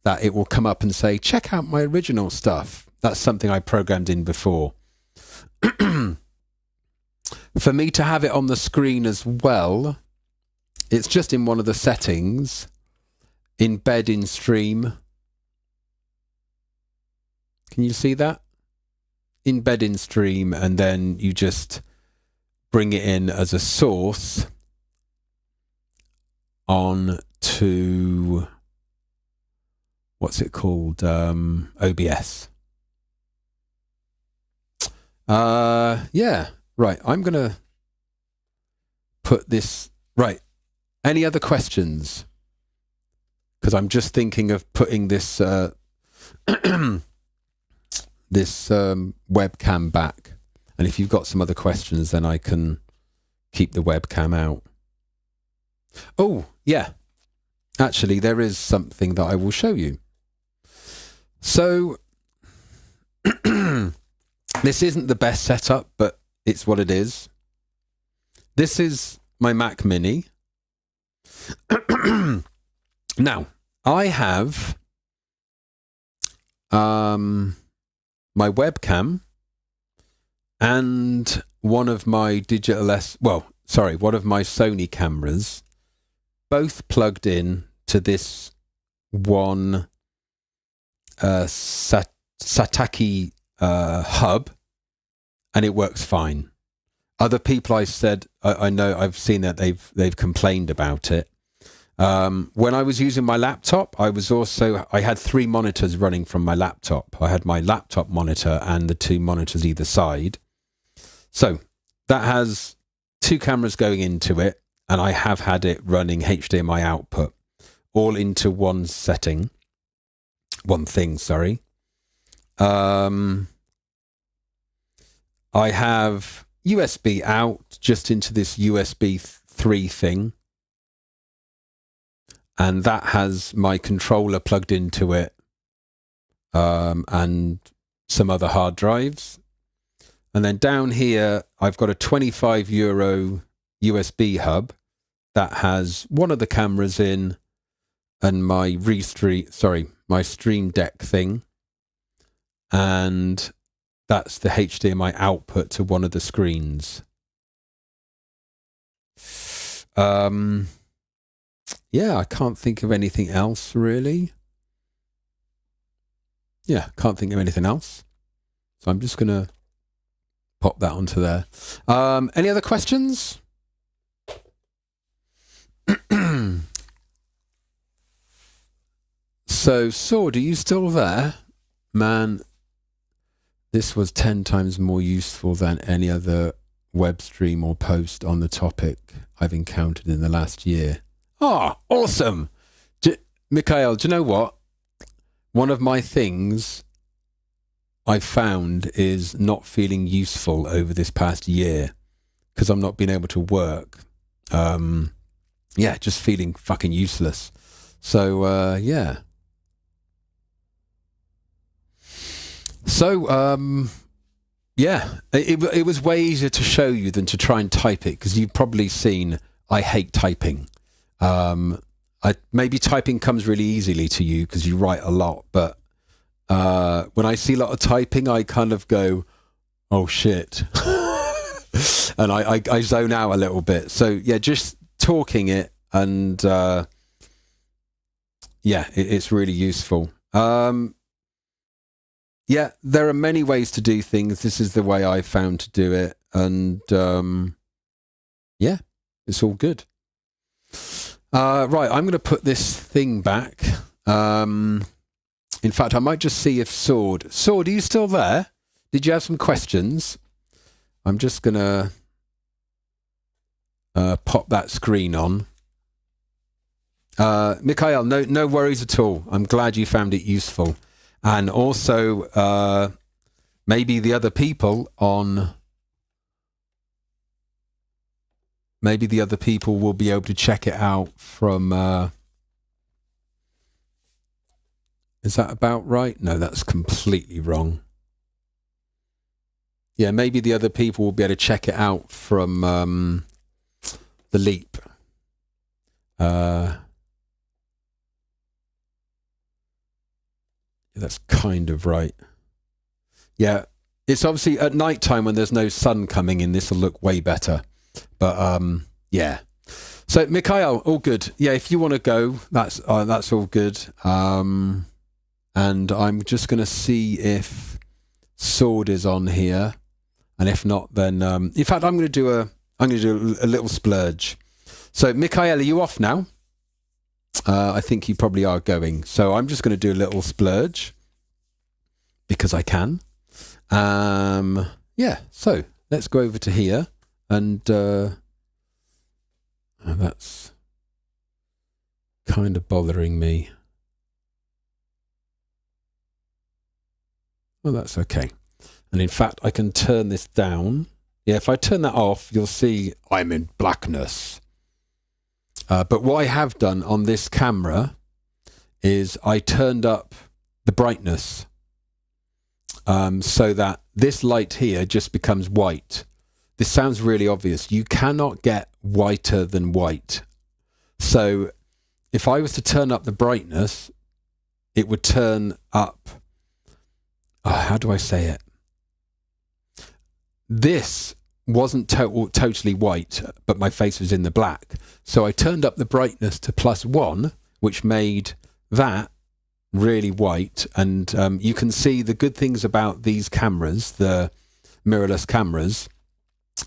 that it will come up and say, check out my original stuff. That's something I programmed in before. For me to have it on the screen as well, it's just in one of the settings, embed in stream. Can you see that? Embed in stream, and then you just bring it in as a source on to, what's it called? OBS. Yeah, right. I'm going to put this, right. Any other questions? Because I'm just thinking of putting this this webcam back. And if you've got some other questions, then I can keep the webcam out. Oh, yeah. Actually, there is something that I will show you. So, this isn't the best setup, but it's what it is. This is my Mac Mini. Now, I have my webcam and one of my one of my Sony cameras, both plugged in to this one Sataki hub, and it works fine. Other people, I said, I know I've seen that they've complained about it. When I was using my laptop, I had 3 monitors running from my laptop. I had my laptop monitor and the 2 monitors either side. So that has 2 cameras going into it, and I have had it running HDMI output all into one thing. I have USB out just into this USB 3 thing, and that has my controller plugged into it, and some other hard drives. And then down here, I've got a €25 USB hub that has one of the cameras in, and my Stream Deck thing, and that's the HDMI output to one of the screens. Yeah, I can't think of anything else really. Yeah, can't think of anything else. So I'm just gonna pop that onto there. Any other questions? So, Sword, are you still there? Man, this was 10 times more useful than any other web stream or post on the topic I've encountered in the last year. Oh, awesome. Mikhail, do you know what? One of my things I've found is not feeling useful over this past year because I'm not being able to work. Yeah, just feeling fucking useless. So, yeah. So, yeah, it was way easier to show you than to try and type it, because you've probably seen I hate typing. Maybe typing comes really easily to you because you write a lot, but when I see a lot of typing, I kind of go, oh shit. And I zone out a little bit. So yeah, just talking it, and yeah, it's really useful. Yeah, there are many ways to do things. This is the way I found to do it, and yeah, it's all good. Right, I'm going to put this thing back. In fact, I might just see if Sword, are you still there? Did you have some questions? I'm just going to pop that screen on. Mikhail, no worries at all. I'm glad you found it useful. And also, maybe the other people will be able to check it out from... is that about right? No, that's completely wrong. Yeah, maybe the other people will be able to check it out from the Leap. That's kind of right. Yeah, it's obviously at night time when there's no sun coming in, this will look way better. But yeah. So Mikhail, all good. Yeah, if you want to go, that's all good. And I'm just going to see if Sword is on here, and if not, then in fact I'm going to do a little splurge. So Mikhail, are you off now? I think you probably are going. So I'm just going to do a little splurge because I can. Yeah, so let's go over to here, and that's kind of bothering me. Well, that's okay. And in fact, I can turn this down. Yeah, if I turn that off, you'll see I'm in blackness. But what I have done on this camera is I turned up the brightness so that this light here just becomes white. This sounds really obvious. You cannot get whiter than white. So if I was to turn up the brightness, it would turn up... how do I say it? This wasn't totally white, but my face was in the black. So I turned up the brightness to +1, which made that really white, and you can see the good things about these cameras, the mirrorless cameras,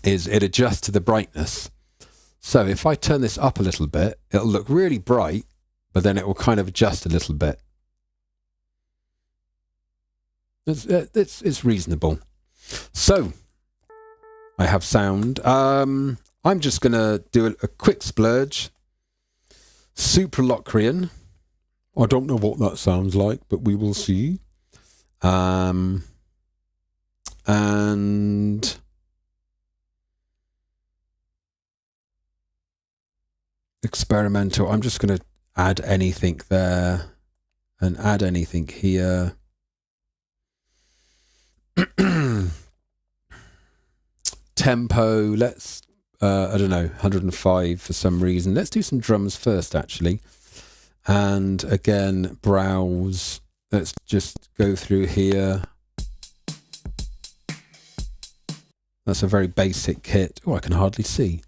is it adjusts to the brightness. So if I turn this up a little bit, it'll look really bright, but then it will kind of adjust a little bit. It's reasonable. So I have sound. I'm just going to do a quick splurge. Supralocrian. I don't know what that sounds like, but we will see. And experimental. I'm just going to add anything there and add anything here. Tempo, let's, I don't know, 105 for some reason. Let's do some drums first, actually. And again, browse. Let's just go through here. That's a very basic kit. Oh, I can hardly see.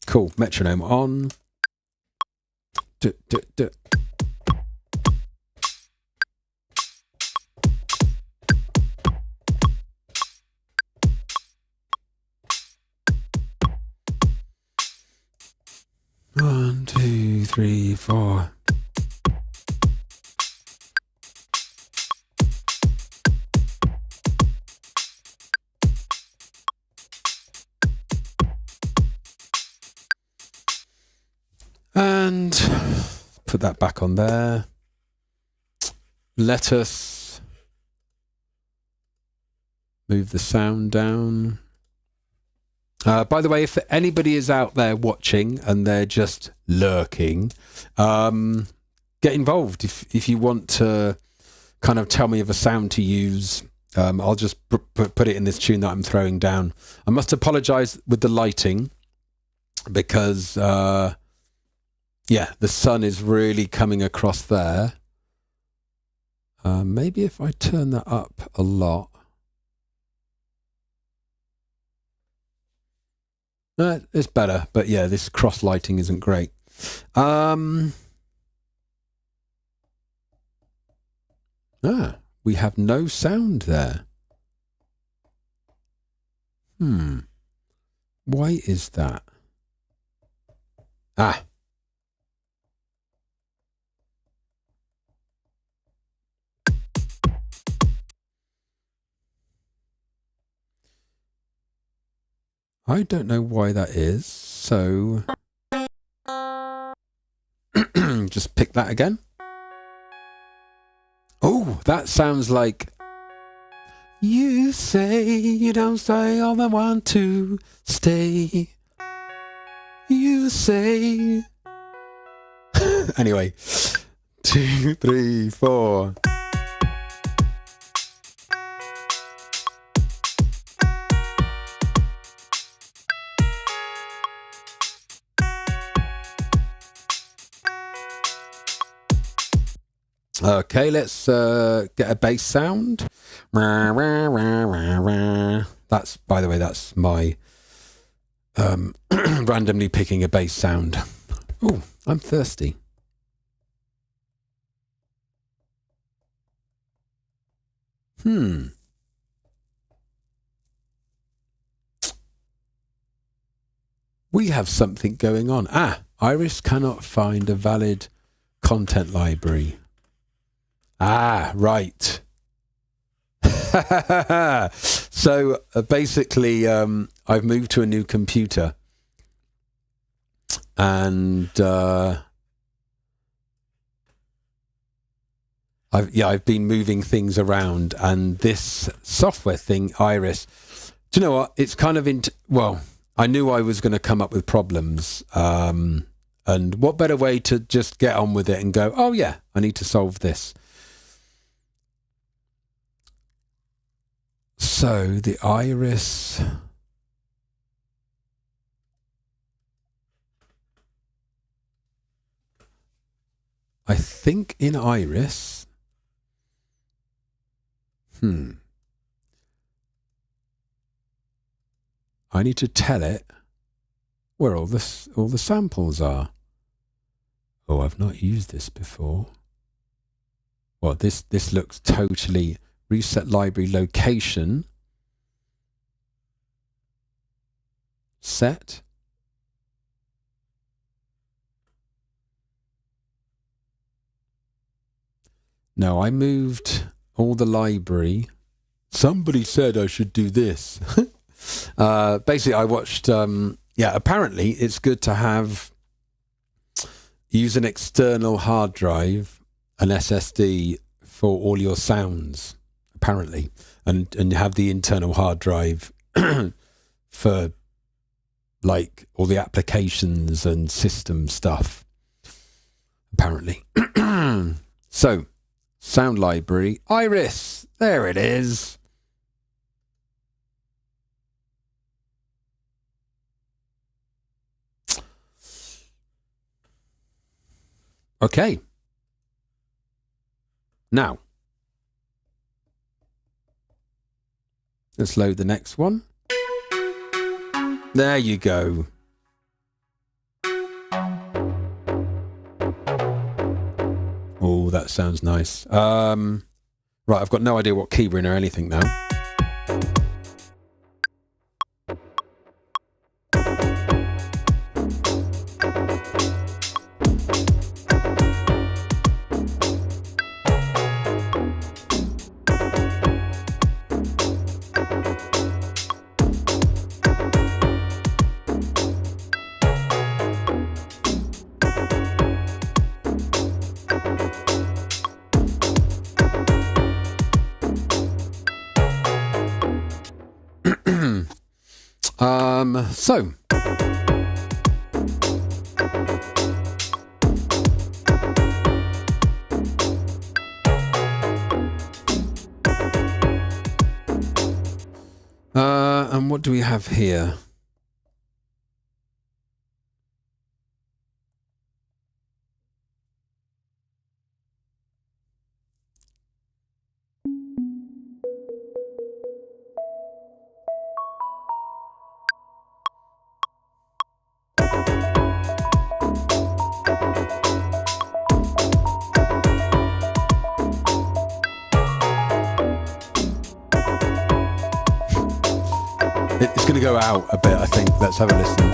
Cool, metronome on. Duh, duh, duh. One, two, three, four. And put that back on there. Let us move the sound down. By the way, if anybody is out there watching and they're just lurking, get involved. If you want to kind of tell me of a sound to use, I'll just put it in this tune that I'm throwing down. I must apologize with the lighting because, yeah, the sun is really coming across there. Maybe if I turn that up a lot. It's better, but yeah, this cross lighting isn't great. We have no sound there. Why is that? I don't know why that is, so just pick that again. Oh, that sounds like you say you don't say all I want to stay. You say. Anyway, 2, 3, 4. Okay, let's get a bass sound. That's, by the way, that's my randomly picking a bass sound. Oh, I'm thirsty. We have something going on. Iris cannot find a valid content library. Right. So basically, I've moved to a new computer, and I've been moving things around, and this software thing, Iris. Do you know what? It's kind of well, I knew I was going to come up with problems, and what better way to just get on with it and go, oh yeah, I need to solve this. So the Iris, I think in Iris, I need to tell it where all the samples are. Oh, I've not used this before. Well, this looks totally reset library location. Set. No, I moved all the library. Somebody said I should do this. Basically, I watched, yeah, apparently it's good to use an external hard drive, an SSD, for all your sounds, apparently. And have the internal hard drive for, like, all the applications and system stuff, apparently. So, sound library, Iris, there it is. Okay. Now, let's load the next one. There you go. Oh, that sounds nice. Right, I've got no idea what key we're in or anything now. So and what do we have here? It's going to go out a bit, I think. Let's have a listen.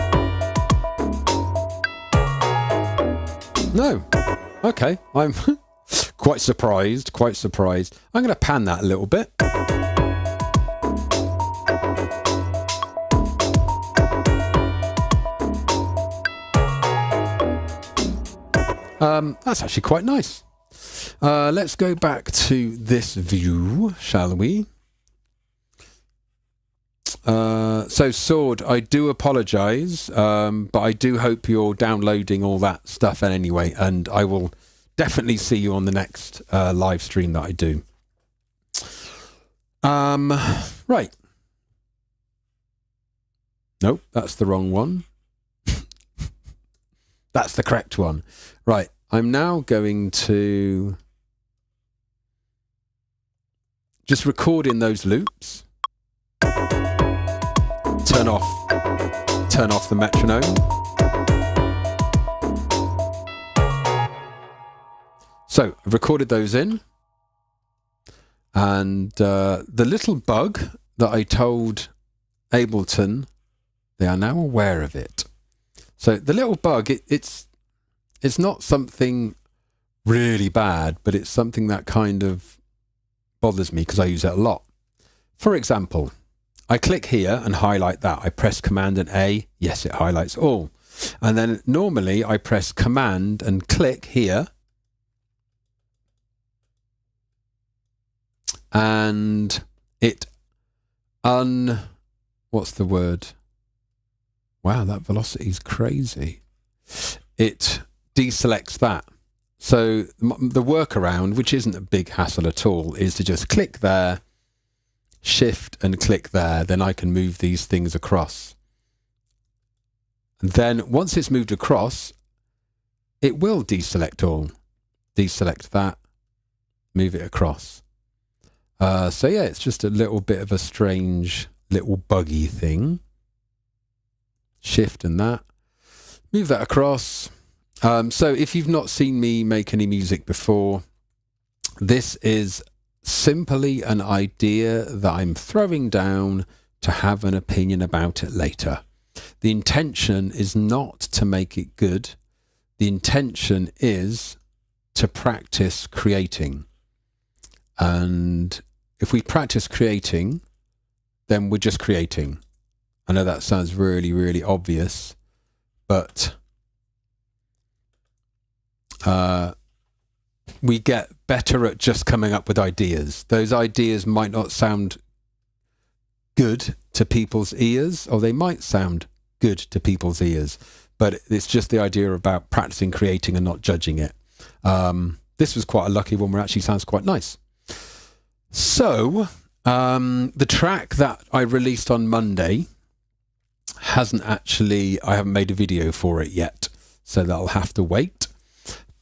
No. Okay. I'm quite surprised. Quite surprised. I'm going to pan that a little bit. That's actually quite nice. Let's go back to this view, shall we? So Sword, I do apologise, but I do hope you're downloading all that stuff anyway, and I will definitely see you on the next live stream that I do. Right. Nope, that's the wrong one. That's the correct one. Right, I'm now going to just record in those loops. Turn off the metronome. So I've recorded those in, and the little bug that I told Ableton, they are now aware of it. So the little bug, it's not something really bad, but it's something that kind of bothers me because I use it a lot. For example, I click here and highlight that. I press Command and A. Yes, it highlights all. And then normally I press Command and click here. And it what's the word? Wow, that velocity is crazy. It deselects that. So the workaround, which isn't a big hassle at all, is to just click there, shift and click there, then I can move these things across. And then once it's moved across, it will deselect all. Deselect that, move it across. So yeah, it's just a little bit of a strange little buggy thing. Shift and that. Move that across. So if you've not seen me make any music before, this is simply an idea that I'm throwing down to have an opinion about it later. The intention is not to make it good. The intention is to practice creating. And if we practice creating, then we're just creating. I know that sounds really, really obvious, but we get better at just coming up with ideas. Those ideas might not sound good to people's ears, or they might sound good to people's ears, but it's just the idea about practicing creating and not judging it. This was quite a lucky one where it actually sounds quite nice. So the track that I released on Monday I haven't made a video for it yet, so that'll have to wait.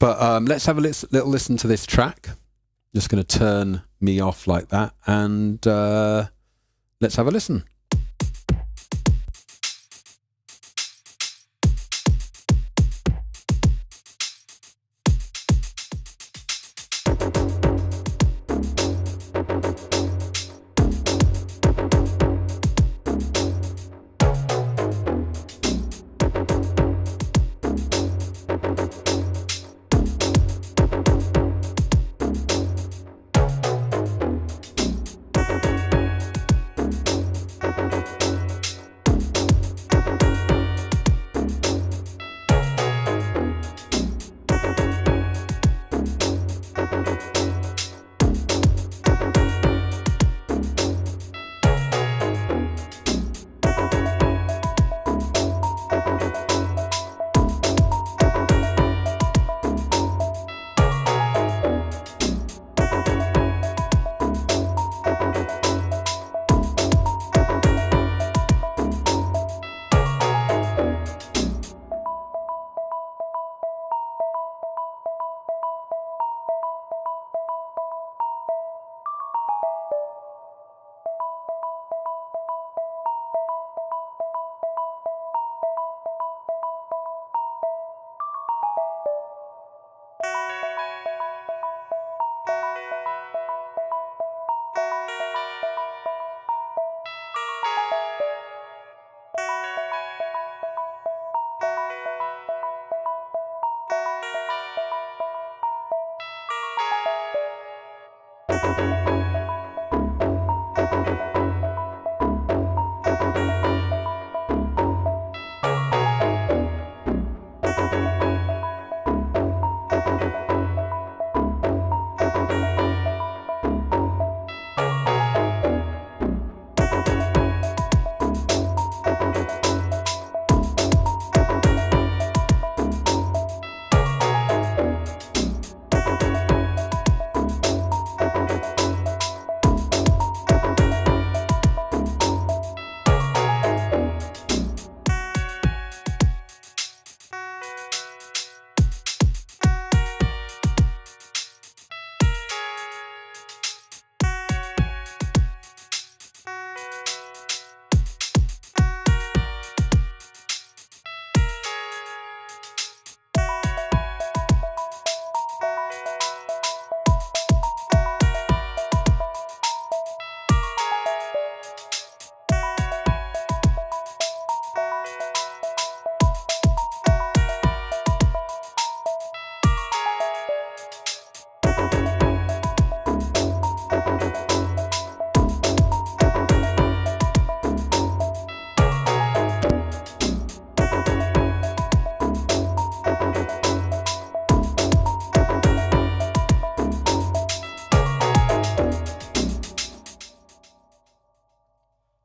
But let's have a little listen to this track. Just going to turn me off like that, and let's have a listen.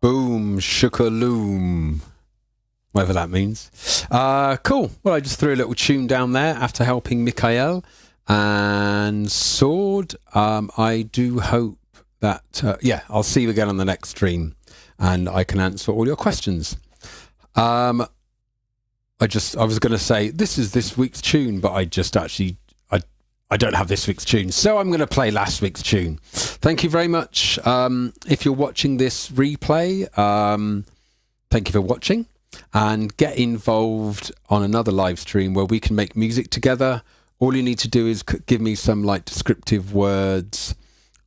Boom, shukaloom, whatever that means. Cool. Well, I just threw a little tune down there after helping Mikhail and Sword. I do hope that, I'll see you again on the next stream and I can answer all your questions. I was going to say, this is this week's tune, but I don't have this week's tune, so I'm going to play last week's tune. Thank you very much. If you're watching this replay, thank you for watching. and get involved on another live stream where we can make music together. All you need to do is give me some like descriptive words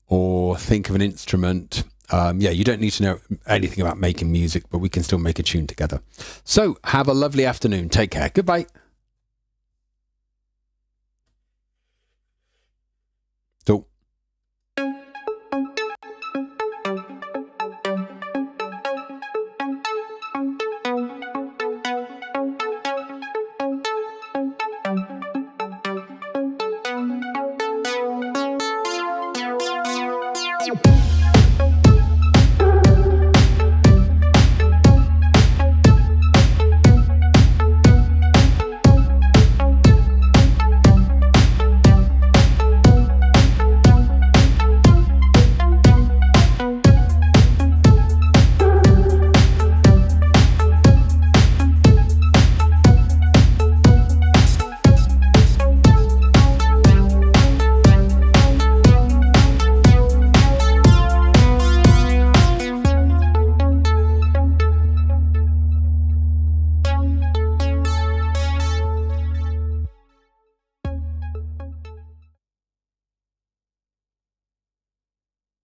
or think of an instrument. Yeah, you don't need to know anything about making music, but we can still make a tune together. So have a lovely afternoon. Take care. Goodbye.